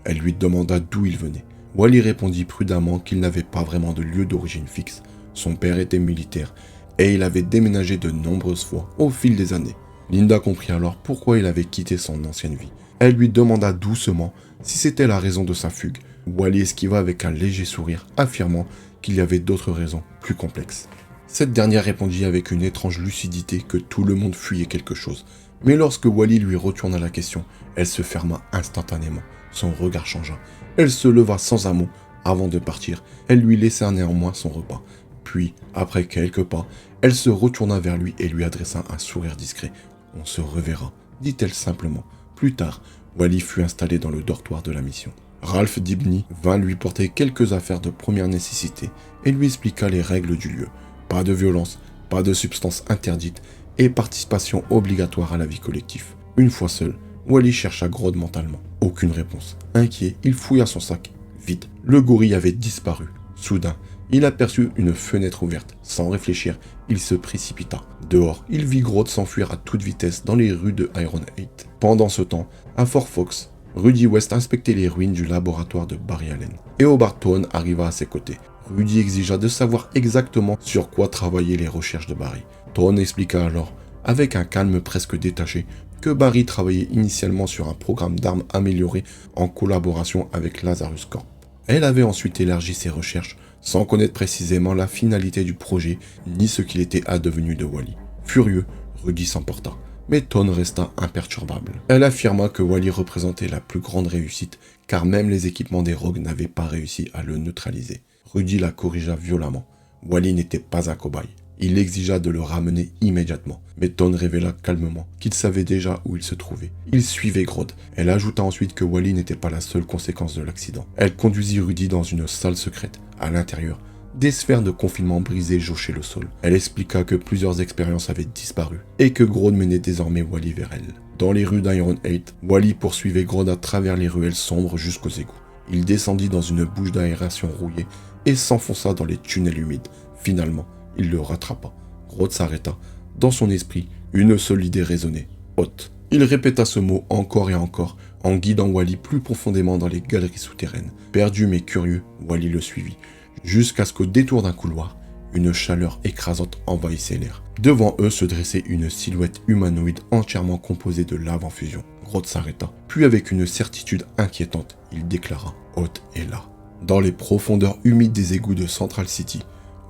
Elle lui demanda d'où il venait. Wally répondit prudemment qu'il n'avait pas vraiment de lieu d'origine fixe. Son père était militaire et il avait déménagé de nombreuses fois au fil des années. Linda comprit alors pourquoi il avait quitté son ancienne vie. Elle lui demanda doucement si c'était la raison de sa fugue. Wally esquiva avec un léger sourire, affirmant qu'il y avait d'autres raisons plus complexes. Cette dernière répondit avec une étrange lucidité que tout le monde fuyait quelque chose. Mais lorsque Wally lui retourna la question, elle se ferma instantanément. Son regard changea. Elle se leva sans un mot. Avant de partir, elle lui laissa néanmoins son repas. Puis, après quelques pas, elle se retourna vers lui et lui adressa un sourire discret. « On se reverra », dit-elle simplement. Plus tard, Wally fut installé dans le dortoir de la mission. Ralph Dibny vint lui porter quelques affaires de première nécessité et lui expliqua les règles du lieu. Pas de violence, pas de substances interdites et participation obligatoire à la vie collective. Une fois seul, Wally chercha Grodd mentalement. Aucune réponse. Inquiet, il fouilla son sac. Vide. Le gorille avait disparu. Soudain, il aperçut une fenêtre ouverte. Sans réfléchir, il se précipita. Dehors, il vit Grodd s'enfuir à toute vitesse dans les rues de Iron 8. Pendant ce temps, à Fort Fox, Rudy West inspectait les ruines du laboratoire de Barry Allen. Et Hobart Town arriva à ses côtés. Rudy exigea de savoir exactement sur quoi travaillaient les recherches de Barry. Town expliqua alors, avec un calme presque détaché, que Barry travaillait initialement sur un programme d'armes amélioré en collaboration avec Lazarus Corp. Elle avait ensuite élargi ses recherches sans connaître précisément la finalité du projet ni ce qu'il était advenu de Wally. Furieux, Rudy s'emporta, mais Town resta imperturbable. Elle affirma que Wally représentait la plus grande réussite car même les équipements des Rogues n'avaient pas réussi à le neutraliser. Rudy la corrigea violemment. Wally n'était pas un cobaye. Il exigea de le ramener immédiatement, mais Town révéla calmement qu'il savait déjà où il se trouvait. Il suivait Grodd. Elle ajouta ensuite que Wally n'était pas la seule conséquence de l'accident. Elle conduisit Rudy dans une salle secrète. À l'intérieur, des sphères de confinement brisées jonchaient le sol. Elle expliqua que plusieurs expériences avaient disparu et que Grodd menait désormais Wally vers elle. Dans les rues d'Iron 8, Wally poursuivait Grodd à travers les ruelles sombres jusqu'aux égouts. Il descendit dans une bouche d'aération rouillée et s'enfonça dans les tunnels humides. Finalement, il le rattrapa. Grodd s'arrêta. Dans son esprit, une seule idée résonnait. Hôte. Il répéta ce mot encore et encore, en guidant Wally plus profondément dans les galeries souterraines. Perdu mais curieux, Wally le suivit, jusqu'à ce qu'au détour d'un couloir, Une chaleur écrasante envahissait l'air. Devant eux se dressait une silhouette humanoïde entièrement composée de lave en fusion. Grodd s'arrêta, puis avec une certitude inquiétante, il déclara « Hoth est là ». Dans les profondeurs humides des égouts de Central City,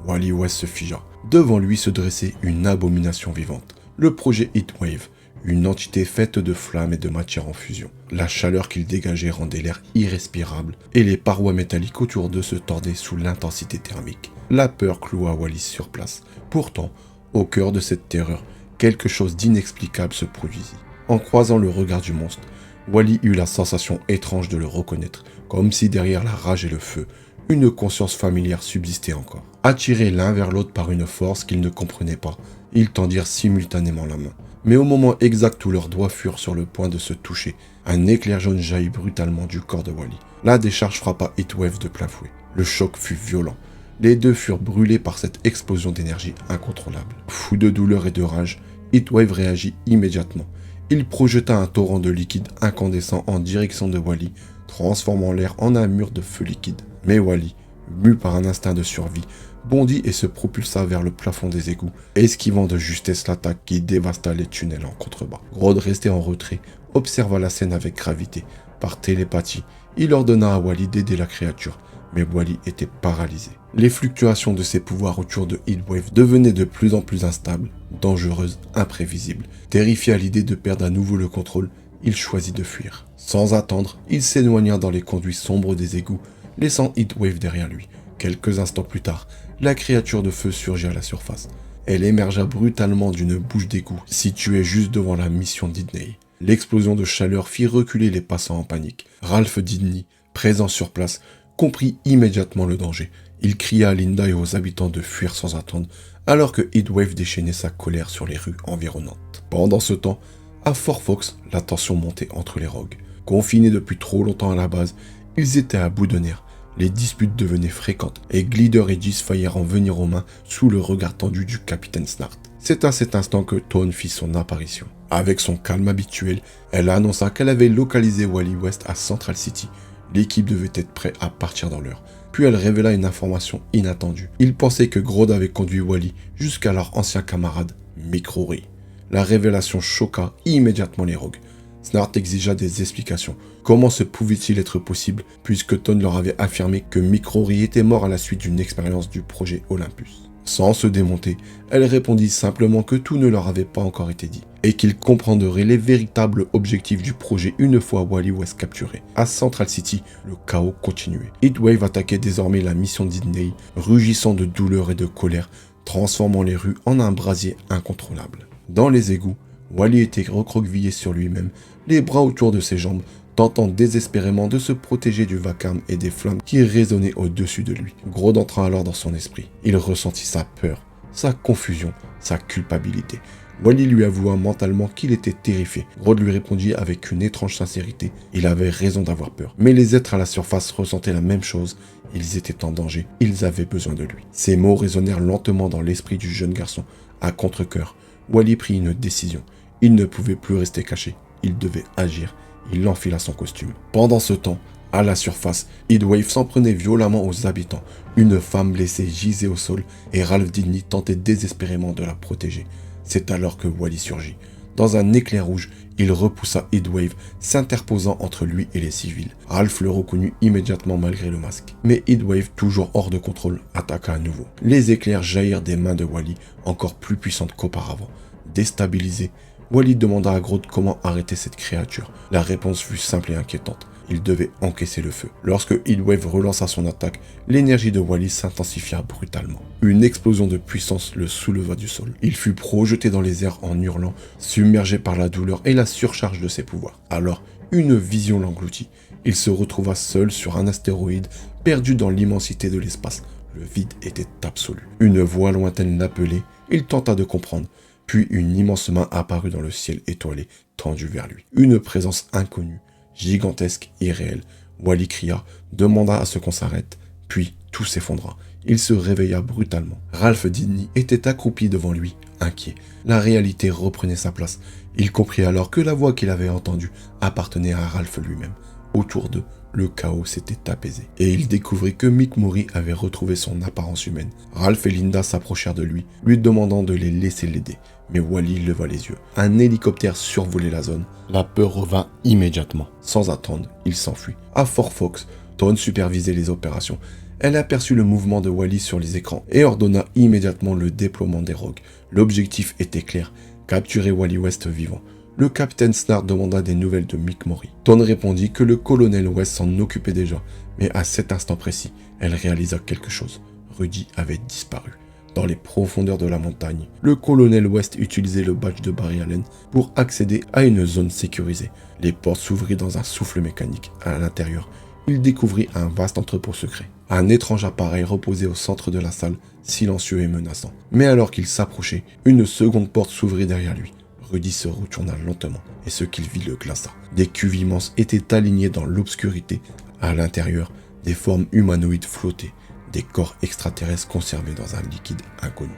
Wally West se figea. Devant lui se dressait une abomination vivante. Le projet Heatwave, une entité faite de flammes et de matière en fusion. La chaleur qu'il dégageait rendait l'air irrespirable et les parois métalliques autour d'eux se tordaient sous l'intensité thermique. La peur cloua Wally sur place. Pourtant, au cœur de cette terreur, quelque chose d'inexplicable se produisit. En croisant le regard du monstre, Wally eut la sensation étrange de le reconnaître, comme si derrière la rage et le feu, une conscience familière subsistait encore. Attirés l'un vers l'autre par une force qu'ils ne comprenaient pas, ils tendirent simultanément la main. Mais au moment exact où leurs doigts furent sur le point de se toucher, un éclair jaune jaillit brutalement du corps de Wally. La décharge frappa Heatwave de plein fouet. Le choc fut violent. Les deux furent brûlés par cette explosion d'énergie incontrôlable. Fou de douleur et de rage, Heatwave réagit immédiatement. Il projeta un torrent de liquide incandescent en direction de Wally, transformant l'air en un mur de feu liquide. Mais Wally, mu par un instinct de survie, bondit et se propulsa vers le plafond des égouts, esquivant de justesse l'attaque qui dévasta les tunnels en contrebas. Grodd, resté en retrait, observa la scène avec gravité. Par télépathie, il ordonna à Wally d'aider la créature, mais Wally était paralysé. Les fluctuations de ses pouvoirs autour de Heatwave devenaient de plus en plus instables, dangereuses, imprévisibles. Terrifié à l'idée de perdre à nouveau le contrôle, il choisit de fuir. Sans attendre, il s'éloigna dans les conduits sombres des égouts, laissant Heatwave derrière lui. Quelques instants plus tard, la créature de feu surgit à la surface. Elle émergea brutalement d'une bouche d'égout située juste devant la mission Didney. L'explosion de chaleur fit reculer les passants en panique. Ralph Didney, présent sur place, comprit immédiatement le danger. Il cria à Linda et aux habitants de fuir sans attendre, alors que Heatwave déchaînait sa colère sur les rues environnantes. Pendant ce temps, à Fort Fox, la tension montait entre les rogues. Confinés depuis trop longtemps à la base, ils étaient à bout de nerfs. Les disputes devenaient fréquentes et Glider et Jis faillirent en venir aux mains sous le regard tendu du capitaine Snart. C'est à cet instant que Tone fit son apparition. Avec son calme habituel, elle annonça qu'elle avait localisé Wally West à Central City. L'équipe devait être prête à partir dans l'heure. Puis elle révéla une information inattendue. Ils pensaient que Grodd avait conduit Wally jusqu'à leur ancien camarade, Mick-Rory. La révélation choqua immédiatement les rogues. Snart exigea des explications. Comment se pouvait-il être possible, puisque Tone leur avait affirmé que Mick-Rory était mort à la suite d'une expérience du projet Olympus. Sans se démonter, elle répondit simplement que tout ne leur avait pas encore été dit, et qu'ils comprendraient les véritables objectifs du projet une fois Wally West capturé. À Central City, le chaos continuait. Heatwave attaquait désormais la mission Didney, rugissant de douleur et de colère, transformant les rues en un brasier incontrôlable. Dans les égouts, Wally était recroquevillé sur lui-même, les bras autour de ses jambes, tentant désespérément de se protéger du vacarme et des flammes qui résonnaient au-dessus de lui. Grodd entra alors dans son esprit. Il ressentit sa peur, sa confusion, sa culpabilité. Wally lui avoua mentalement qu'il était terrifié. Grodd lui répondit avec une étrange sincérité. Il avait raison d'avoir peur. Mais les êtres à la surface ressentaient la même chose. Ils étaient en danger. Ils avaient besoin de lui. Ces mots résonnèrent lentement dans l'esprit du jeune garçon. À contre-cœur, Wally prit une décision. Il ne pouvait plus rester caché. Il devait agir. Il enfila son costume. Pendant ce temps, à la surface, Heatwave s'en prenait violemment aux habitants. Une femme blessée gisait au sol et Ralph Didney tentait désespérément de la protéger. C'est alors que Wally surgit. Dans un éclair rouge, il repoussa Heatwave, s'interposant entre lui et les civils. Ralph le reconnut immédiatement malgré le masque. Mais Heatwave, toujours hors de contrôle, attaqua à nouveau. Les éclairs jaillirent des mains de Wally, encore plus puissantes qu'auparavant. Déstabilisé, Wally demanda à Grodd comment arrêter cette créature. La réponse fut simple et inquiétante. Il devait encaisser le feu. Lorsque Heatwave relança son attaque, l'énergie de Wally s'intensifia brutalement. Une explosion de puissance le souleva du sol. Il fut projeté dans les airs en hurlant, submergé par la douleur et la surcharge de ses pouvoirs. Alors, une vision l'engloutit. Il se retrouva seul sur un astéroïde, perdu dans l'immensité de l'espace. Le vide était absolu. Une voix lointaine l'appelait. Il tenta de comprendre. Puis une immense main apparut dans le ciel étoilé, tendue vers lui. Une présence inconnue, gigantesque, irréelle. Wally cria, demanda à ce qu'on s'arrête, puis tout s'effondra. Il se réveilla brutalement. Ralph Didney était accroupi devant lui, inquiet. La réalité reprenait sa place. Il comprit alors que la voix qu'il avait entendue appartenait à Ralph lui-même. autour d'eux, le chaos s'était apaisé. Et il découvrit que Mick Mori avait retrouvé son apparence humaine. Ralph et Linda s'approchèrent de lui, lui demandant de les laisser l'aider. Mais Wally leva les yeux. Un hélicoptère survolait la zone. La peur revint immédiatement. Sans attendre, il s'enfuit. À Fort Fox, Dawn supervisait les opérations. Elle aperçut le mouvement de Wally sur les écrans et ordonna immédiatement le déploiement des rogues. L'objectif était clair, capturer Wally West vivant. Le capitaine Snart demanda des nouvelles de Mick Mori. Dawn répondit que le colonel West s'en occupait déjà, mais à cet instant précis, elle réalisa quelque chose. Rudy avait disparu. Dans les profondeurs de la montagne, le colonel West utilisait le badge de Barry Allen pour accéder à une zone sécurisée. Les portes s'ouvrirent dans un souffle mécanique. À l'intérieur, il découvrit un vaste entrepôt secret. Un étrange appareil reposait au centre de la salle, silencieux et menaçant. Mais alors qu'il s'approchait, une seconde porte s'ouvrit derrière lui. Rudy se retourna lentement, et ce qu'il vit le glaça. Des cuves immenses étaient alignées dans l'obscurité. À l'intérieur, des formes humanoïdes flottaient, des corps extraterrestres conservés dans un liquide inconnu.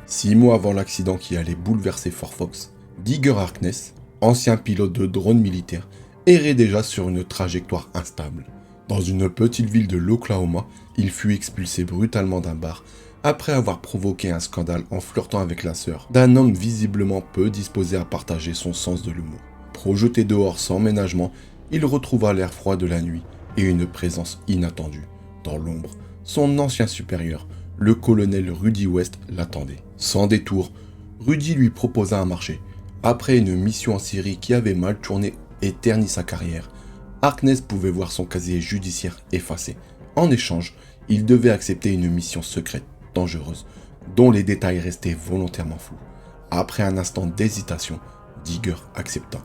6 mois avant l'accident qui allait bouleverser Fort Fox, Digger Harkness, ancien pilote de drone militaire, errait déjà sur une trajectoire instable. Dans une petite ville de l'Oklahoma, il fut expulsé brutalement d'un bar après avoir provoqué un scandale en flirtant avec la sœur d'un homme visiblement peu disposé à partager son sens de l'humour. Projeté dehors sans ménagement, il retrouva l'air froid de la nuit et une présence inattendue. Dans l'ombre, son ancien supérieur, le colonel Rudy West, l'attendait. Sans détour, Rudy lui proposa un marché. Après une mission en Syrie qui avait mal tourné et terni sa carrière, Harkness pouvait voir son casier judiciaire effacé. En échange, il devait accepter une mission secrète, dangereuse, dont les détails restaient volontairement flous. Après un instant d'hésitation, Digger accepta.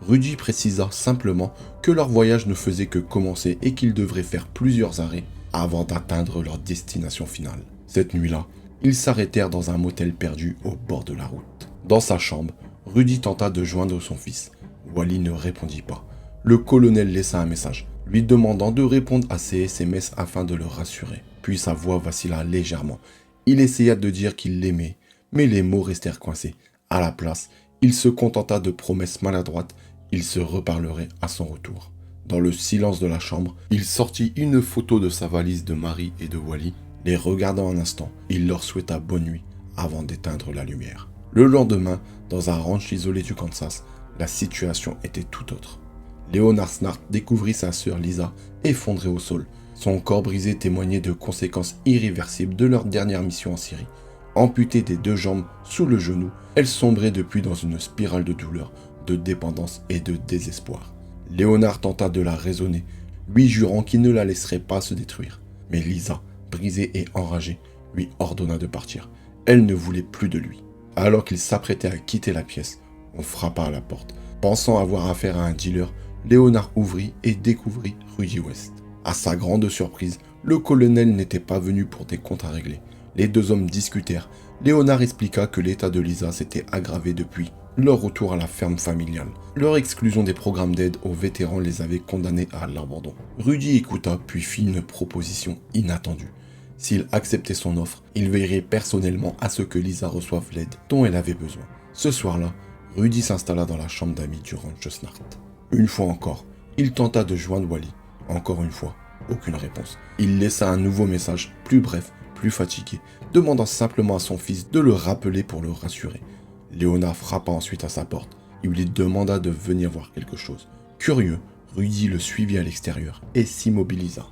Rudy précisa simplement que leur voyage ne faisait que commencer et qu'ils devraient faire plusieurs arrêts avant d'atteindre leur destination finale. Cette nuit-là, ils s'arrêtèrent dans un motel perdu au bord de la route. Dans sa chambre, Rudy tenta de joindre son fils. Wally ne répondit pas. Le colonel laissa un message, lui demandant de répondre à ses SMS afin de le rassurer. Puis sa voix vacilla légèrement. Il essaya de dire qu'il l'aimait, mais les mots restèrent coincés. À la place, il se contenta de promesses maladroites. Il se reparlerait à son retour. Dans le silence de la chambre, il sortit une photo de sa valise de Marie et de Wally. Les regardant un instant, il leur souhaita bonne nuit avant d'éteindre la lumière. Le lendemain, dans un ranch isolé du Kansas, la situation était tout autre. Leonard Snart découvrit sa sœur Lisa effondrée au sol. Son corps brisé témoignait de conséquences irréversibles de leur dernière mission en Syrie. Amputée des 2 jambes sous le genou, elle sombrait depuis dans une spirale de douleur, de dépendance et de désespoir. Leonard tenta de la raisonner, lui jurant qu'il ne la laisserait pas se détruire. Mais Lisa, brisée et enragée, lui ordonna de partir. Elle ne voulait plus de lui. Alors qu'il s'apprêtait à quitter la pièce, on frappa à la porte. Pensant avoir affaire à un dealer, Leonard ouvrit et découvrit Rudy West. À sa grande surprise, le colonel n'était pas venu pour des comptes à régler. Les 2 hommes discutèrent. Leonard expliqua que l'état de Lisa s'était aggravé depuis leur retour à la ferme familiale. Leur exclusion des programmes d'aide aux vétérans les avait condamnés à l'abandon. Rudy écouta puis fit une proposition inattendue. S'il acceptait son offre, il veillerait personnellement à ce que Lisa reçoive l'aide dont elle avait besoin. Ce soir-là, Rudy s'installa dans la chambre d'amis du ranch Snart. Une fois encore, il tenta de joindre Wally. Encore une fois, aucune réponse. Il laissa un nouveau message, plus bref, plus fatigué, demandant simplement à son fils de le rappeler pour le rassurer. Leonard frappa ensuite à sa porte. Il lui demanda de venir voir quelque chose. Curieux, Rudy le suivit à l'extérieur et s'immobilisa.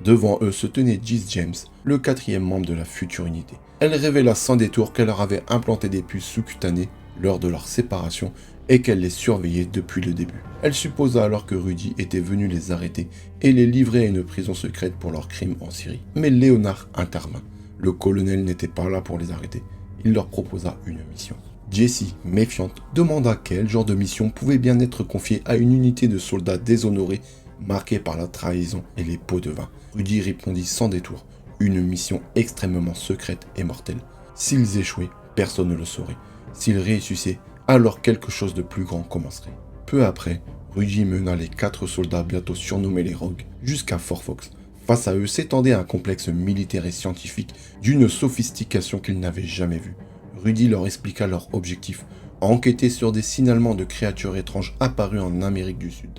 Devant eux se tenait Jiz James, le 4e membre de la future unité. Elle révéla sans détour qu'elle leur avait implanté des puces sous-cutanées lors de leur séparation et qu'elle les surveillait depuis le début. Elle supposa alors que Rudy était venu les arrêter et les livrer à une prison secrète pour leurs crimes en Syrie. Mais Leonard intervint. Le colonel n'était pas là pour les arrêter. Il leur proposa une mission. Jessie, méfiante, demanda quel genre de mission pouvait bien être confiée à une unité de soldats déshonorés marquée par la trahison et les pots de vin. Rudy répondit sans détour, une mission extrêmement secrète et mortelle. S'ils échouaient, personne ne le saurait. S'ils réussissaient, alors quelque chose de plus grand commencerait. Peu après, Rudy mena les 4 soldats bientôt surnommés les Rogues jusqu'à Fort Fox. Face à eux s'étendait un complexe militaire et scientifique d'une sophistication qu'ils n'avaient jamais vue. Rudy leur expliqua leur objectif, enquêter sur des signalements de créatures étranges apparues en Amérique du Sud.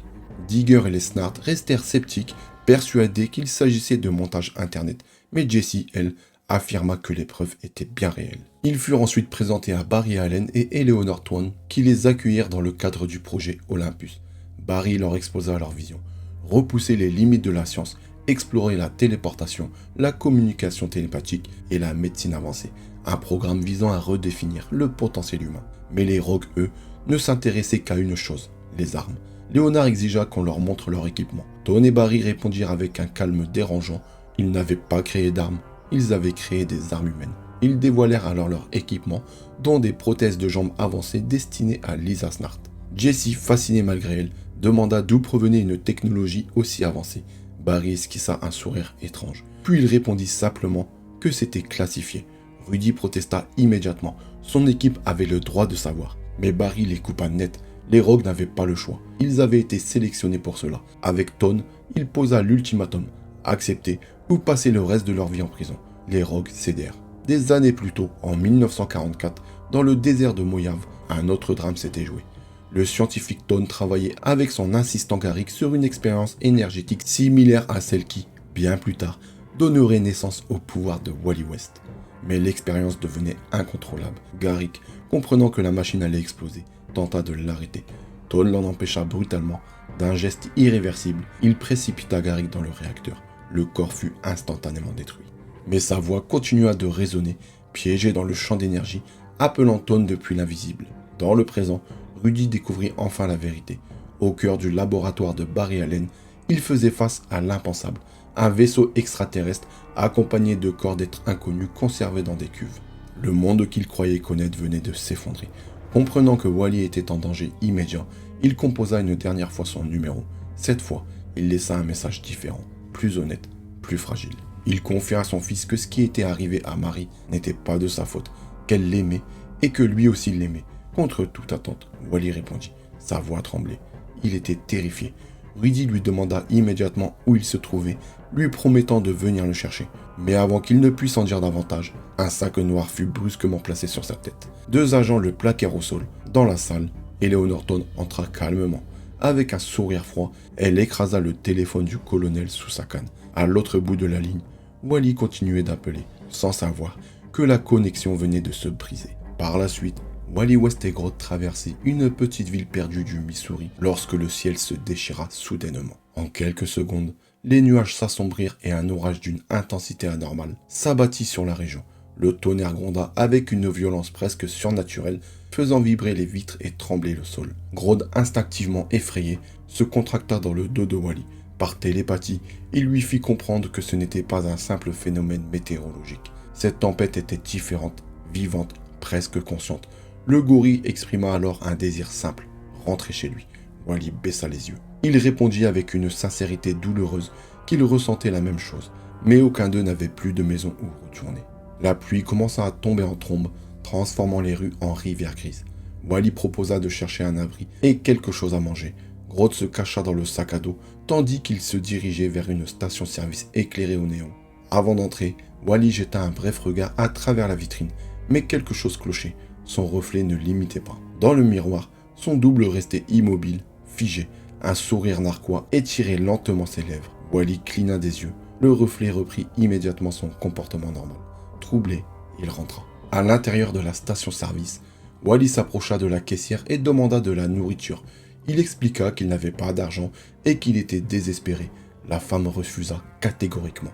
Digger et Lesnart restèrent sceptiques, persuadés qu'il s'agissait de montage internet, mais Jessie, elle, affirma que les preuves étaient bien réelles. Ils furent ensuite présentés à Barry Allen et Eleanor Twan, qui les accueillirent dans le cadre du projet Olympus. Barry leur exposa leur vision: repousser les limites de la science, explorer la téléportation, la communication télépathique et la médecine avancée, un programme visant à redéfinir le potentiel humain. Mais les Rogues, eux, ne s'intéressaient qu'à une chose: les armes. Léonard exigea qu'on leur montre leur équipement. Tone et Barry répondirent avec un calme dérangeant: ils n'avaient pas créé d'armes, ils avaient créé des armes humaines. Ils dévoilèrent alors leur équipement, dont des prothèses de jambes avancées destinées à Lisa Snart. Jessie, fascinée malgré elle, demanda d'où provenait une technologie aussi avancée. Barry esquissa un sourire étrange. Puis il répondit simplement que c'était classifié. Rudy protesta immédiatement. Son équipe avait le droit de savoir. Mais Barry les coupa net. Les Rogues n'avaient pas le choix. Ils avaient été sélectionnés pour cela. Avec Tone, il posa l'ultimatum: accepter ou passer le reste de leur vie en prison. Les Rogues cédèrent. Des années plus tôt, en 1944, dans le désert de Mojave, un autre drame s'était joué. Le scientifique Tone travaillait avec son assistant Garrick sur une expérience énergétique similaire à celle qui, bien plus tard, donnerait naissance au pouvoir de Wally West. Mais l'expérience devenait incontrôlable. Garrick, comprenant que la machine allait exploser, tenta de l'arrêter. Tone l'en empêcha brutalement. D'un geste irréversible, il précipita Garrick dans le réacteur. Le corps fut instantanément détruit. Mais sa voix continua de résonner, piégée dans le champ d'énergie, appelant Tone depuis l'invisible. Dans le présent, Rudy découvrit enfin la vérité. Au cœur du laboratoire de Barry Allen, il faisait face à l'impensable, un vaisseau extraterrestre accompagné de corps d'êtres inconnus conservés dans des cuves. Le monde qu'il croyait connaître venait de s'effondrer. Comprenant que Wally était en danger immédiat, il composa une dernière fois son numéro. Cette fois, il laissa un message différent, plus honnête, plus fragile. Il confia à son fils que ce qui était arrivé à Marie n'était pas de sa faute, qu'elle l'aimait et que lui aussi l'aimait. Contre toute attente, Wally répondit. Sa voix tremblait. Il était terrifié. Rudy lui demanda immédiatement où il se trouvait, lui promettant de venir le chercher. Mais avant qu'il ne puisse en dire davantage, un sac noir fut brusquement placé sur sa tête. 2 agents le plaquèrent au sol. Dans la salle, Eleanor Tone entra calmement. Avec un sourire froid, elle écrasa le téléphone du colonel sous sa canne. À l'autre bout de la ligne, Wally continuait d'appeler, sans savoir que la connexion venait de se briser. Par la suite, Wally West et Grodd traversaient une petite ville perdue du Missouri lorsque le ciel se déchira soudainement. En quelques secondes, les nuages s'assombrirent et un orage d'une intensité anormale s'abattit sur la région. Le tonnerre gronda avec une violence presque surnaturelle, faisant vibrer les vitres et trembler le sol. Grodd, instinctivement effrayé, se contracta dans le dos de Wally. Par télépathie, il lui fit comprendre que ce n'était pas un simple phénomène météorologique. Cette tempête était différente, vivante, presque consciente. Le gorille exprima alors un désir simple: rentrer chez lui. Wally baissa les yeux. Il répondit avec une sincérité douloureuse qu'il ressentait la même chose, mais aucun d'eux n'avait plus de maison où retourner. La pluie commença à tomber en trombe, transformant les rues en rivières grises. Wally proposa de chercher un abri et quelque chose à manger. Grodd se cacha dans le sac à dos, tandis qu'il se dirigeait vers une station-service éclairée au néon. Avant d'entrer, Wally jeta un bref regard à travers la vitrine, mais quelque chose clochait. Son reflet ne l'imitait pas. Dans le miroir, son double restait immobile, figé. Un sourire narquois étirait lentement ses lèvres. Wally cligna des yeux. Le reflet reprit immédiatement son comportement normal. Troublé, il rentra. À l'intérieur de la station-service, Wally s'approcha de la caissière et demanda de la nourriture. Il expliqua qu'il n'avait pas d'argent et qu'il était désespéré. La femme refusa catégoriquement.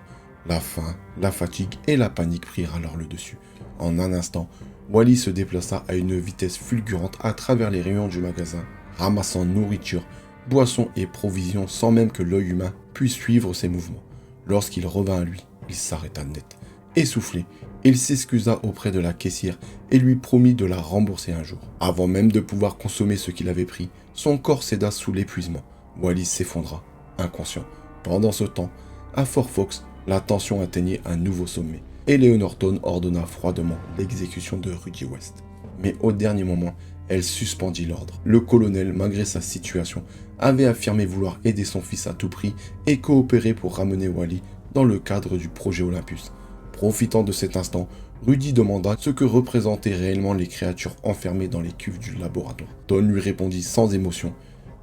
La faim, la fatigue et la panique prirent alors le dessus. En un instant, Wally se déplaça à une vitesse fulgurante à travers les rayons du magasin, ramassant nourriture, boissons et provisions sans même que l'œil humain puisse suivre ses mouvements. Lorsqu'il revint à lui, il s'arrêta net. Essoufflé, il s'excusa auprès de la caissière et lui promit de la rembourser un jour. Avant même de pouvoir consommer ce qu'il avait pris, son corps céda sous l'épuisement. Wally s'effondra, inconscient. Pendant ce temps, à Fort Fox, la tension atteignait un nouveau sommet. Eleanor Tone ordonna froidement l'exécution de Rudy West. Mais au dernier moment, elle suspendit l'ordre. Le colonel, malgré sa situation, avait affirmé vouloir aider son fils à tout prix et coopérer pour ramener Wally dans le cadre du projet Olympus. Profitant de cet instant, Rudy demanda ce que représentaient réellement les créatures enfermées dans les cuves du laboratoire. Tone lui répondit sans émotion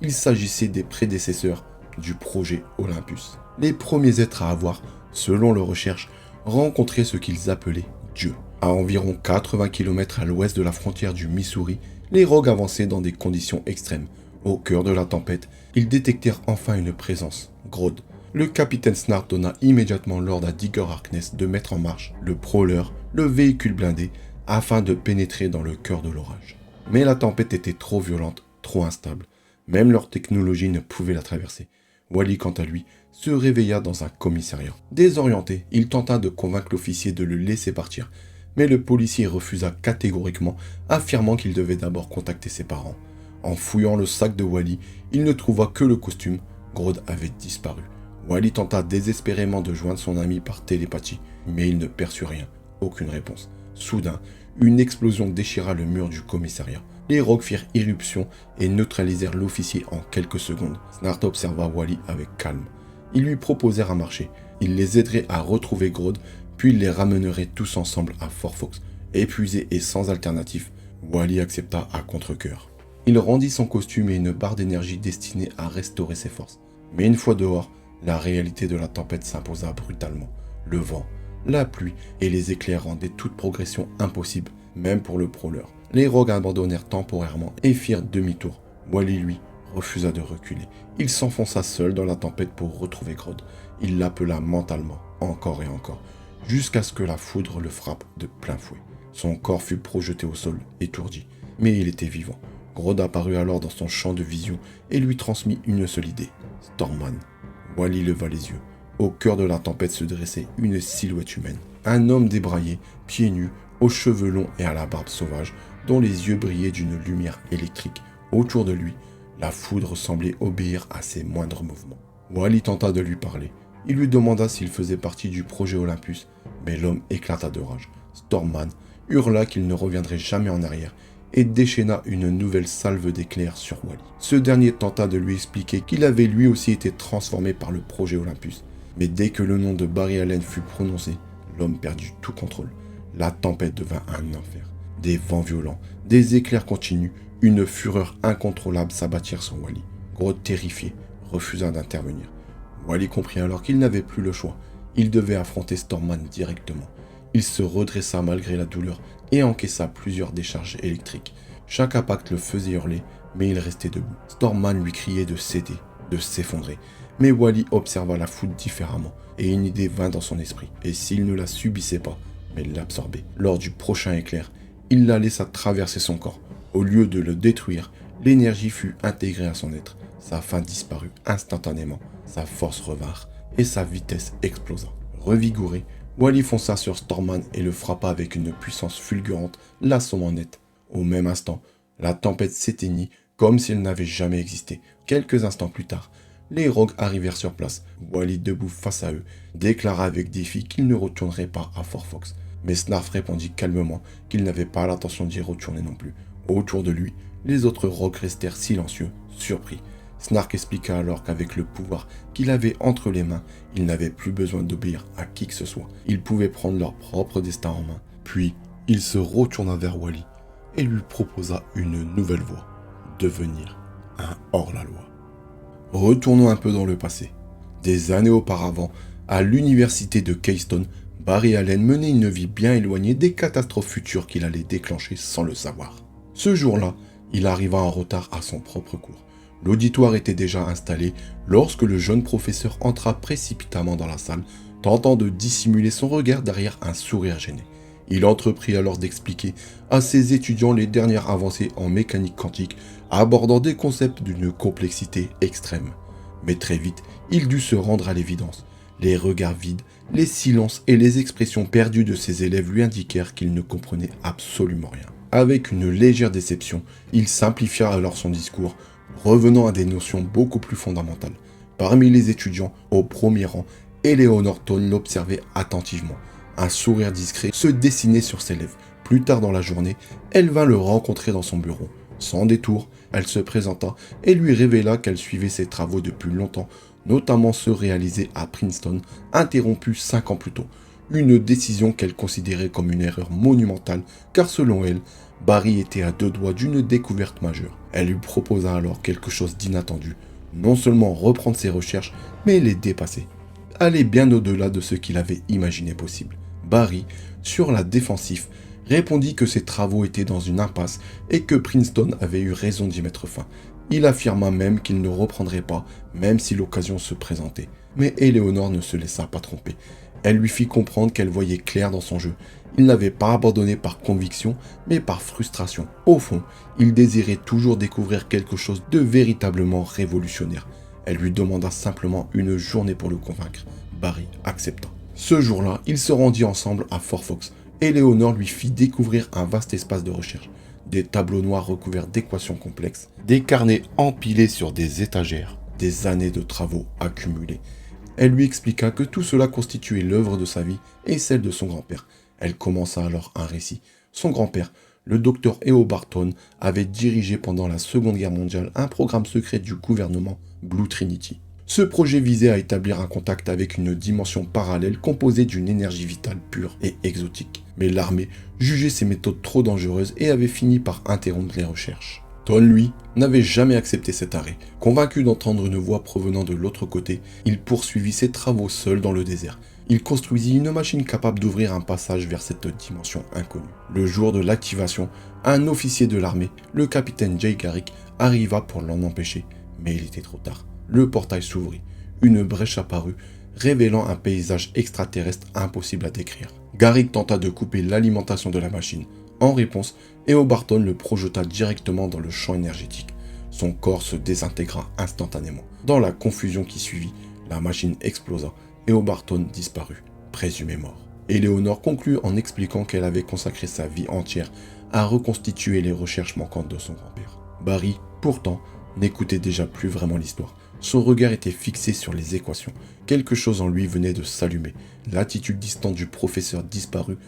Il s'agissait des prédécesseurs du projet Olympus. Les premiers êtres à avoir, selon leurs recherches, rencontré ce qu'ils appelaient Dieu. À environ 80 km à l'ouest de la frontière du Missouri, les Rogues avançaient dans des conditions extrêmes. Au cœur de la tempête, ils détectèrent enfin une présence, Grodd. Le capitaine Snart donna immédiatement l'ordre à Digger Harkness de mettre en marche le Prowler, le véhicule blindé, afin de pénétrer dans le cœur de l'orage. Mais la tempête était trop violente, trop instable. Même leur technologie ne pouvait la traverser. Wally, quant à lui, se réveilla dans un commissariat. Désorienté, il tenta de convaincre l'officier de le laisser partir, mais le policier refusa catégoriquement, affirmant qu'il devait d'abord contacter ses parents. En fouillant le sac de Wally, il ne trouva que le costume. Grodd avait disparu. Wally tenta désespérément de joindre son ami par télépathie, mais il ne perçut rien, aucune réponse. Soudain, une explosion déchira le mur du commissariat. Les Rogues firent irruption et neutralisèrent l'officier en quelques secondes. Snart observa Wally avec calme. Ils lui proposèrent un marché. Il les aiderait à retrouver Grodd, puis il les ramènerait tous ensemble à Fort Fox. Épuisé et sans alternative, Wally accepta à contre-cœur. Il rendit son costume et une barre d'énergie destinée à restaurer ses forces. Mais une fois dehors, la réalité de la tempête s'imposa brutalement. Le vent, la pluie et les éclairs rendaient toute progression impossible, même pour le Prowler. Les Rogues abandonnèrent temporairement et firent demi-tour. Wally, lui, refusa de reculer. Il s'enfonça seul dans la tempête pour retrouver Grodd. Il l'appela mentalement, encore et encore, jusqu'à ce que la foudre le frappe de plein fouet. Son corps fut projeté au sol, étourdi, mais il était vivant. Grodd apparut alors dans son champ de vision et lui transmit une seule idée, Stormman. Wally leva les yeux. Au cœur de la tempête se dressait une silhouette humaine. Un homme débraillé, pieds nus, aux cheveux longs et à la barbe sauvage, dont les yeux brillaient d'une lumière électrique. Autour de lui, la foudre semblait obéir à ses moindres mouvements. Wally tenta de lui parler. Il lui demanda s'il faisait partie du projet Olympus, mais l'homme éclata de rage. Stormman hurla qu'il ne reviendrait jamais en arrière et déchaîna une nouvelle salve d'éclairs sur Wally. Ce dernier tenta de lui expliquer qu'il avait lui aussi été transformé par le projet Olympus. Mais dès que le nom de Barry Allen fut prononcé, l'homme perdit tout contrôle. La tempête devint un enfer. Des vents violents, des éclairs continus, une fureur incontrôlable s'abattirent sur Wally. Grodd, terrifié, refusa d'intervenir. Wally comprit alors qu'il n'avait plus le choix. Il devait affronter Stormman directement. Il se redressa malgré la douleur et encaissa plusieurs décharges électriques. Chaque impact le faisait hurler, mais il restait debout. Stormman lui criait de céder, de s'effondrer. Mais Wally observa la foudre différemment, et une idée vint dans son esprit. Et s'il ne la subissait pas, mais l'absorbait. Lors du prochain éclair, il la laissa traverser son corps. Au lieu de le détruire, l'énergie fut intégrée à son être. Sa faim disparut instantanément, sa force revint, et sa vitesse explosa. Revigoré, Wally fonça sur Stormman et le frappa avec une puissance fulgurante, l'assommant net. Au même instant, la tempête s'éteignit comme si elle n'avait jamais existé. Quelques instants plus tard, les Rogues arrivèrent sur place. Wally, debout face à eux, déclara avec défi qu'il ne retournerait pas à Fort Fox. Mais Snarf répondit calmement qu'il n'avait pas l'intention d'y retourner non plus. Autour de lui, les autres Rogues restèrent silencieux, surpris. Snark expliqua alors qu'avec le pouvoir qu'il avait entre les mains, ils n'avaient plus besoin d'obéir à qui que ce soit. Ils pouvaient prendre leur propre destin en main. Puis, il se retourna vers Wally et lui proposa une nouvelle voie, devenir un hors-la-loi. Retournons un peu dans le passé. Des années auparavant, à l'université de Keystone, Barry Allen menait une vie bien éloignée des catastrophes futures qu'il allait déclencher sans le savoir. Ce jour-là, il arriva en retard à son propre cours. L'auditoire était déjà installé lorsque le jeune professeur entra précipitamment dans la salle, tentant de dissimuler son regard derrière un sourire gêné. Il entreprit alors d'expliquer à ses étudiants les dernières avancées en mécanique quantique, abordant des concepts d'une complexité extrême. Mais très vite, il dut se rendre à l'évidence. Les regards vides, les silences et les expressions perdues de ses élèves lui indiquèrent qu'il ne comprenait absolument rien. Avec une légère déception, il simplifia alors son discours, revenant à des notions beaucoup plus fondamentales. Parmi les étudiants, au premier rang, Eleanor Thorne l'observait attentivement. Un sourire discret se dessinait sur ses lèvres. Plus tard dans la journée, elle vint le rencontrer dans son bureau. Sans détour, elle se présenta et lui révéla qu'elle suivait ses travaux depuis longtemps, notamment ceux réalisés à Princeton, interrompus 5 ans plus tôt. Une décision qu'elle considérait comme une erreur monumentale, car selon elle, Barry était à deux doigts d'une découverte majeure. Elle lui proposa alors quelque chose d'inattendu, non seulement reprendre ses recherches, mais les dépasser. Aller bien au-delà de ce qu'il avait imaginé possible. Barry, sur la défensive, répondit que ses travaux étaient dans une impasse et que Princeton avait eu raison d'y mettre fin. Il affirma même qu'il ne reprendrait pas, même si l'occasion se présentait. Mais Éléonore ne se laissa pas tromper. Elle lui fit comprendre qu'elle voyait clair dans son jeu. Il n'avait pas abandonné par conviction, mais par frustration. Au fond, il désirait toujours découvrir quelque chose de véritablement révolutionnaire. Elle lui demanda simplement une journée pour le convaincre. Barry accepta. Ce jour-là, ils se rendirent ensemble à Fort Fox. Éléonore lui fit découvrir un vaste espace de recherche. Des tableaux noirs recouverts d'équations complexes, des carnets empilés sur des étagères, des années de travaux accumulés. Elle lui expliqua que tout cela constituait l'œuvre de sa vie et celle de son grand-père. Elle commença alors un récit. Son grand-père, le docteur E.O. Barton, avait dirigé pendant la Seconde Guerre mondiale un programme secret du gouvernement Blue Trinity. Ce projet visait à établir un contact avec une dimension parallèle composée d'une énergie vitale pure et exotique. Mais l'armée jugeait ces méthodes trop dangereuses et avait fini par interrompre les recherches. Ton, lui, n'avait jamais accepté cet arrêt. Convaincu d'entendre une voix provenant de l'autre côté, il poursuivit ses travaux seul dans le désert. Il construisit une machine capable d'ouvrir un passage vers cette dimension inconnue. Le jour de l'activation, un officier de l'armée, le capitaine Jay Garrick, arriva pour l'en empêcher. Mais il était trop tard. Le portail s'ouvrit. Une brèche apparut, révélant un paysage extraterrestre impossible à décrire. Garrick tenta de couper l'alimentation de la machine. En réponse, E.O. Barton le projeta directement dans le champ énergétique. Son corps se désintégra instantanément. Dans la confusion qui suivit, la machine explosa. E.O. Barton disparut, présumé mort. Éléonore conclut en expliquant qu'elle avait consacré sa vie entière à reconstituer les recherches manquantes de son grand-père. Barry, pourtant, n'écoutait déjà plus vraiment l'histoire. Son regard était fixé sur les équations. Quelque chose en lui venait de s'allumer. L'attitude distante du professeur disparut,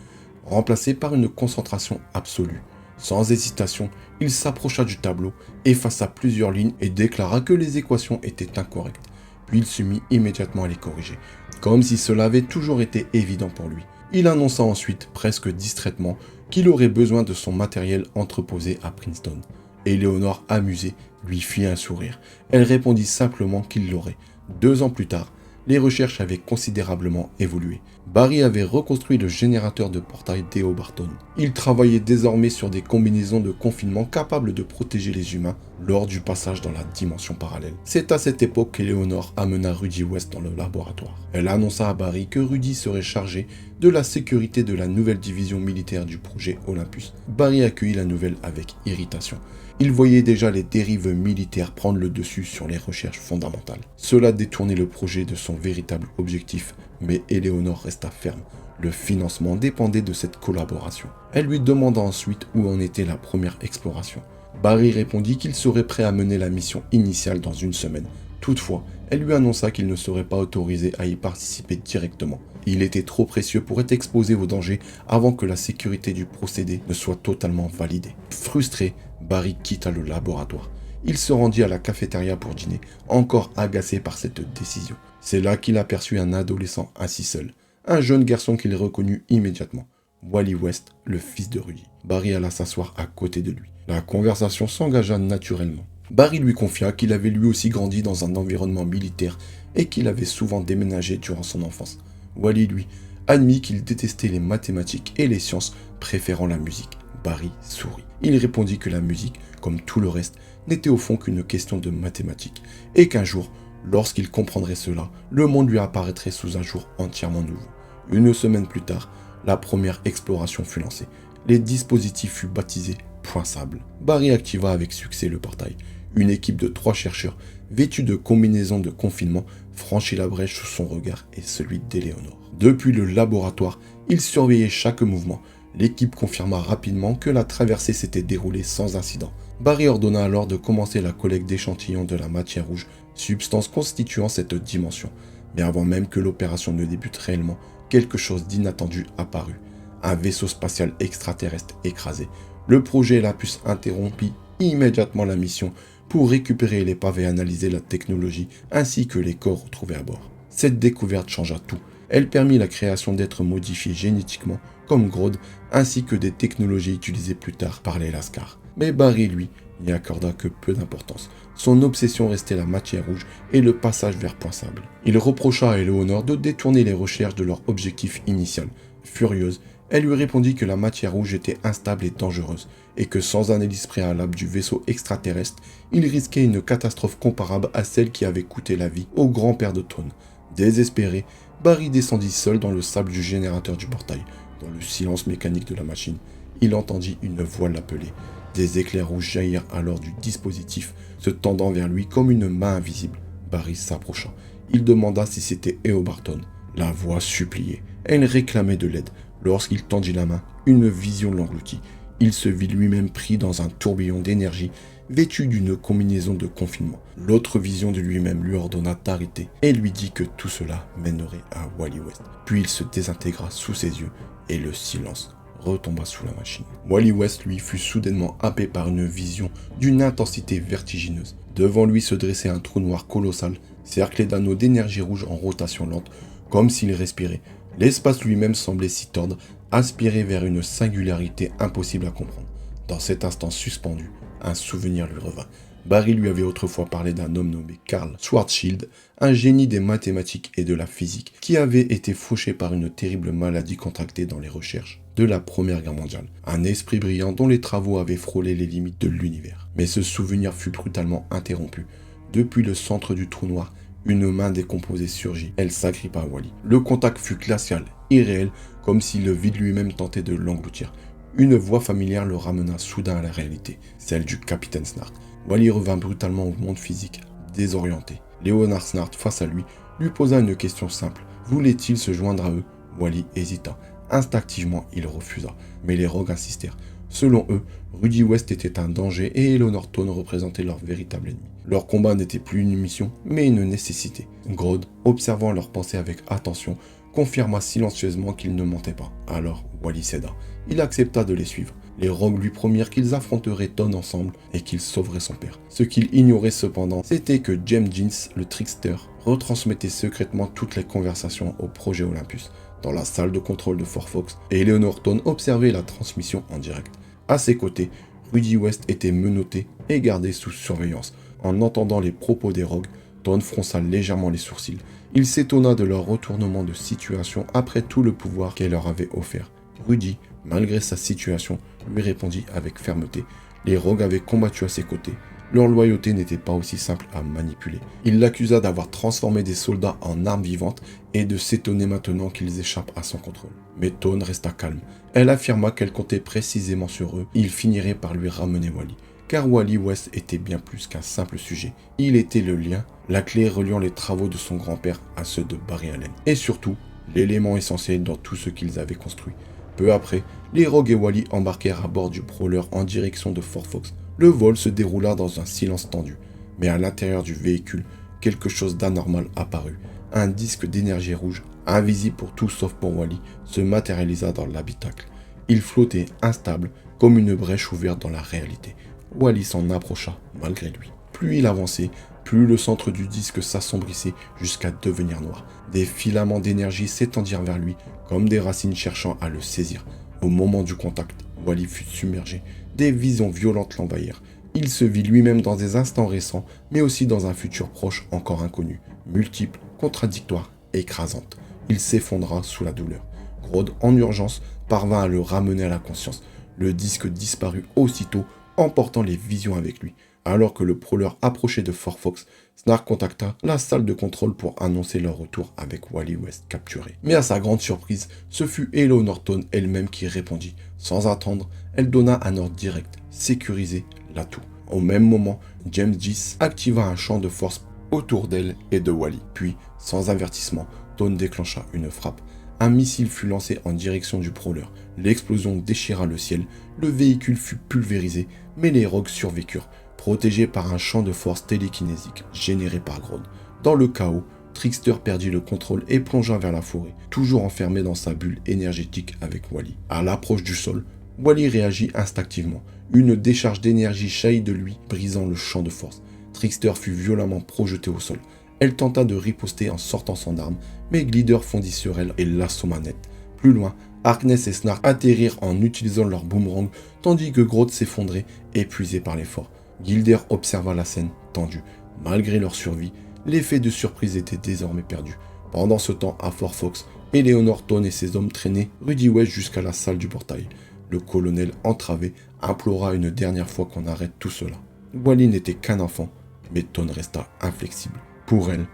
remplacée par une concentration absolue. Sans hésitation, il s'approcha du tableau, effaça plusieurs lignes et déclara que les équations étaient incorrectes. Puis il se mit immédiatement à les corriger, comme si cela avait toujours été évident pour lui. Il annonça ensuite, presque distraitement, qu'il aurait besoin de son matériel entreposé à Princeton. Éléonore, amusée, lui fit un sourire. Elle répondit simplement qu'il l'aurait. 2 ans plus tard, les recherches avaient considérablement évolué. Barry avait reconstruit le générateur de portail d'E.O. Barton. Il travaillait désormais sur des combinaisons de confinement capables de protéger les humains lors du passage dans la dimension parallèle. C'est à cette époque qu'Éléonore amena Rudy West dans le laboratoire. Elle annonça à Barry que Rudy serait chargé de la sécurité de la nouvelle division militaire du projet Olympus. Barry accueillit la nouvelle avec irritation. Il voyait déjà les dérives militaires prendre le dessus sur les recherches fondamentales. Cela détournait le projet de son véritable objectif, mais Éléonore resta ferme. Le financement dépendait de cette collaboration. Elle lui demanda ensuite où en était la première exploration. Barry répondit qu'il serait prêt à mener la mission initiale dans 1 semaine. Toutefois, elle lui annonça qu'il ne serait pas autorisé à y participer directement. Il était trop précieux pour être exposé au danger avant que la sécurité du procédé ne soit totalement validée. Frustré, Barry quitta le laboratoire. Il se rendit à la cafétéria pour dîner, encore agacé par cette décision. C'est là qu'il aperçut un adolescent assis seul. Un jeune garçon qu'il reconnut immédiatement. Wally West, le fils de Rudy. Barry alla s'asseoir à côté de lui. La conversation s'engagea naturellement. Barry lui confia qu'il avait lui aussi grandi dans un environnement militaire et qu'il avait souvent déménagé durant son enfance. Wally, lui, admit qu'il détestait les mathématiques et les sciences, préférant la musique. Barry sourit. Il répondit que la musique, comme tout le reste, n'était au fond qu'une question de mathématiques, et qu'un jour, lorsqu'il comprendrait cela, le monde lui apparaîtrait sous un jour entièrement nouveau. 1 semaine plus tard, la première exploration fut lancée. Les dispositifs furent baptisés Point Sable. Barry activa avec succès le portail. Une équipe de 3 chercheurs, vêtus de combinaisons de confinement, franchit la brèche sous son regard et celui d'Éléonore. Depuis le laboratoire, il surveillait chaque mouvement. L'équipe confirma rapidement que la traversée s'était déroulée sans incident. Barry ordonna alors de commencer la collecte d'échantillons de la matière rouge, substance constituant cette dimension. Mais avant même que l'opération ne débute réellement, quelque chose d'inattendu apparut. Un vaisseau spatial extraterrestre écrasé. Le projet Olympus interrompit immédiatement la mission pour récupérer l'épave et analyser la technologie ainsi que les corps retrouvés à bord. Cette découverte changea tout. Elle permit la création d'êtres modifiés génétiquement, comme Grodd, ainsi que des technologies utilisées plus tard par les Lascars. Mais Barry, lui, n'y accorda que peu d'importance. Son obsession restait la matière rouge et le passage vers Point Sable. Il reprocha à Eleanor de détourner les recherches de leur objectif initial. Furieuse, elle lui répondit que la matière rouge était instable et dangereuse, et que sans un hélice préalable du vaisseau extraterrestre, il risquait une catastrophe comparable à celle qui avait coûté la vie au grand-père de Thawne. Désespéré, Barry descendit seul dans le sable du générateur du portail. Dans le silence mécanique de la machine, il entendit une voix l'appeler. Des éclairs rouges jaillirent alors du dispositif, se tendant vers lui comme une main invisible. Barry s'approcha. Il demanda si c'était Eobarton. La voix suppliait. Elle réclamait de l'aide. Lorsqu'il tendit la main, une vision l'engloutit. Il se vit lui-même pris dans un tourbillon d'énergie, vêtu d'une combinaison de confinement. L'autre vision de lui-même lui ordonna d'arrêter et lui dit que tout cela mènerait à Wally West. Puis il se désintégra sous ses yeux et le silence retomba sous la machine. Wally West, lui, fut soudainement happé par une vision d'une intensité vertigineuse. Devant lui se dressait un trou noir colossal, cerclé d'anneaux d'énergie rouge en rotation lente, comme s'il respirait. L'espace lui-même semblait s'y tordre, aspiré vers une singularité impossible à comprendre. Dans cet instant suspendu, un souvenir lui revint. Barry lui avait autrefois parlé d'un homme nommé Carl Schwarzschild, un génie des mathématiques et de la physique, qui avait été fauché par une terrible maladie contractée dans les recherches de la Première Guerre mondiale. Un esprit brillant dont les travaux avaient frôlé les limites de l'univers. Mais ce souvenir fut brutalement interrompu. Depuis le centre du trou noir, une main décomposée surgit. Elle s'agrippa à Wally. Le contact fut glacial, irréel, comme si le vide lui-même tentait de l'engloutir. Une voix familière le ramena soudain à la réalité, celle du capitaine Snart. Wally revint brutalement au monde physique, désorienté. Leonard Snart, face à lui, lui posa une question simple. Voulait-il se joindre à eux? Wally hésita. Instinctivement, il refusa. Mais les Rogues insistèrent. Selon eux, Rudy West était un danger et Eleanor Thawne représentait leur véritable ennemi. Leur combat n'était plus une mission, mais une nécessité. Grodd, observant leurs pensées avec attention, confirma silencieusement qu'ils ne mentaient pas. Alors, Wally céda. Il accepta de les suivre. Les Rogues lui promirent qu'ils affronteraient Thawne ensemble et qu'ils sauveraient son père. Ce qu'il ignorait cependant, c'était que James Jeans, le trickster, retransmettait secrètement toutes les conversations au projet Olympus, dans la salle de contrôle de Fort Fox, et Eleanor Thawne observait la transmission en direct. À ses côtés, Rudy West était menotté et gardé sous surveillance. En entendant les propos des Rogues, Thawne fronça légèrement les sourcils. Il s'étonna de leur retournement de situation après tout le pouvoir qu'elle leur avait offert. Rudy, malgré sa situation, lui répondit avec fermeté. Les Rogues avaient combattu à ses côtés. Leur loyauté n'était pas aussi simple à manipuler. Il l'accusa d'avoir transformé des soldats en armes vivantes et de s'étonner maintenant qu'ils échappent à son contrôle. Mais Thawne resta calme. Elle affirma qu'elle comptait précisément sur eux. Il finirait par lui ramener Wally. Car Wally West était bien plus qu'un simple sujet. Il était le lien, la clé reliant les travaux de son grand-père à ceux de Barry Allen. Et surtout, l'élément essentiel dans tout ce qu'ils avaient construit. Peu après, les Rogues et Wally embarquèrent à bord du Prowler en direction de Fort Fox. Le vol se déroula dans un silence tendu. Mais à l'intérieur du véhicule, quelque chose d'anormal apparut. Un disque d'énergie rouge, invisible pour tous sauf pour Wally, se matérialisa dans l'habitacle. Il flottait instable, comme une brèche ouverte dans la réalité. Wally s'en approcha, malgré lui. Plus il avançait, plus le centre du disque s'assombrissait jusqu'à devenir noir. Des filaments d'énergie s'étendirent vers lui, comme des racines cherchant à le saisir. Au moment du contact, Wally fut submergé. Des visions violentes l'envahirent. Il se vit lui-même dans des instants récents, mais aussi dans un futur proche encore inconnu, multiple, contradictoire, écrasante. Il s'effondra sous la douleur. Grodd, en urgence, parvint à le ramener à la conscience. Le disque disparut aussitôt, emportant les visions avec lui. Alors que le Prowler approchait de Fort Fox, Snart contacta la salle de contrôle pour annoncer leur retour avec Wally West capturé. Mais à sa grande surprise, ce fut Eleanor Thawne elle-même qui répondit. Sans attendre, elle donna un ordre direct, sécuriser l'atout. Au même moment, James Gis activa un champ de force autour d'elle et de Wally. Puis, sans avertissement, Thawne déclencha une frappe. Un missile fut lancé en direction du Prowler. L'explosion déchira le ciel, le véhicule fut pulvérisé, mais les Rogues survécurent, protégés par un champ de force télékinésique généré par Grodd. Dans le chaos, Trickster perdit le contrôle et plongea vers la forêt, toujours enfermé dans sa bulle énergétique avec Wally. À l'approche du sol, Wally réagit instinctivement. Une décharge d'énergie jaillit de lui, brisant le champ de force. Trickster fut violemment projeté au sol. Elle tenta de riposter en sortant son arme, mais Glider fondit sur elle et l'assomma net. Plus loin, Harkness et Snark atterrirent en utilisant leur boomerang, tandis que Grodd s'effondrait, épuisé par l'effort. Gilder observa la scène tendue. Malgré leur survie, l'effet de surprise était désormais perdu. Pendant ce temps, à Fort Fox, Eleanor Thone et ses hommes traînaient Rudy West jusqu'à la salle du portail. Le colonel, entravé, implora une dernière fois qu'on arrête tout cela. Wally n'était qu'un enfant, mais Thone resta inflexible. Pour elle,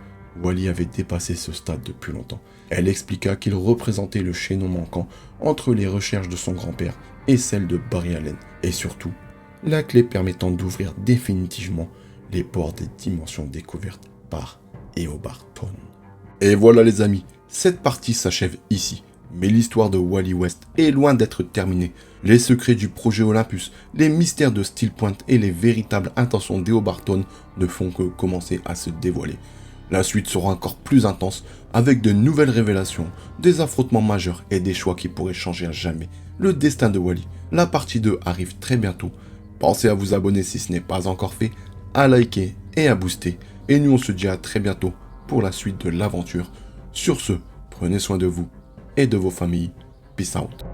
Wally avait dépassé ce stade depuis longtemps. Elle expliqua qu'il représentait le chaînon manquant entre les recherches de son grand-père et celles de Barry Allen, et surtout, la clé permettant d'ouvrir définitivement les portes des dimensions découvertes par Eobard Thawne. Et voilà les amis, cette partie s'achève ici. Mais l'histoire de Wally West est loin d'être terminée. Les secrets du projet Olympus, les mystères de Steel Point et les véritables intentions d'Eobard Thawne ne font que commencer à se dévoiler. La suite sera encore plus intense, avec de nouvelles révélations, des affrontements majeurs et des choix qui pourraient changer à jamais le destin de Wally. La partie 2 arrive très bientôt. Pensez à vous abonner si ce n'est pas encore fait, à liker et à booster. Et nous on se dit à très bientôt pour la suite de l'aventure. Sur ce, prenez soin de vous et de vos familles. Peace out.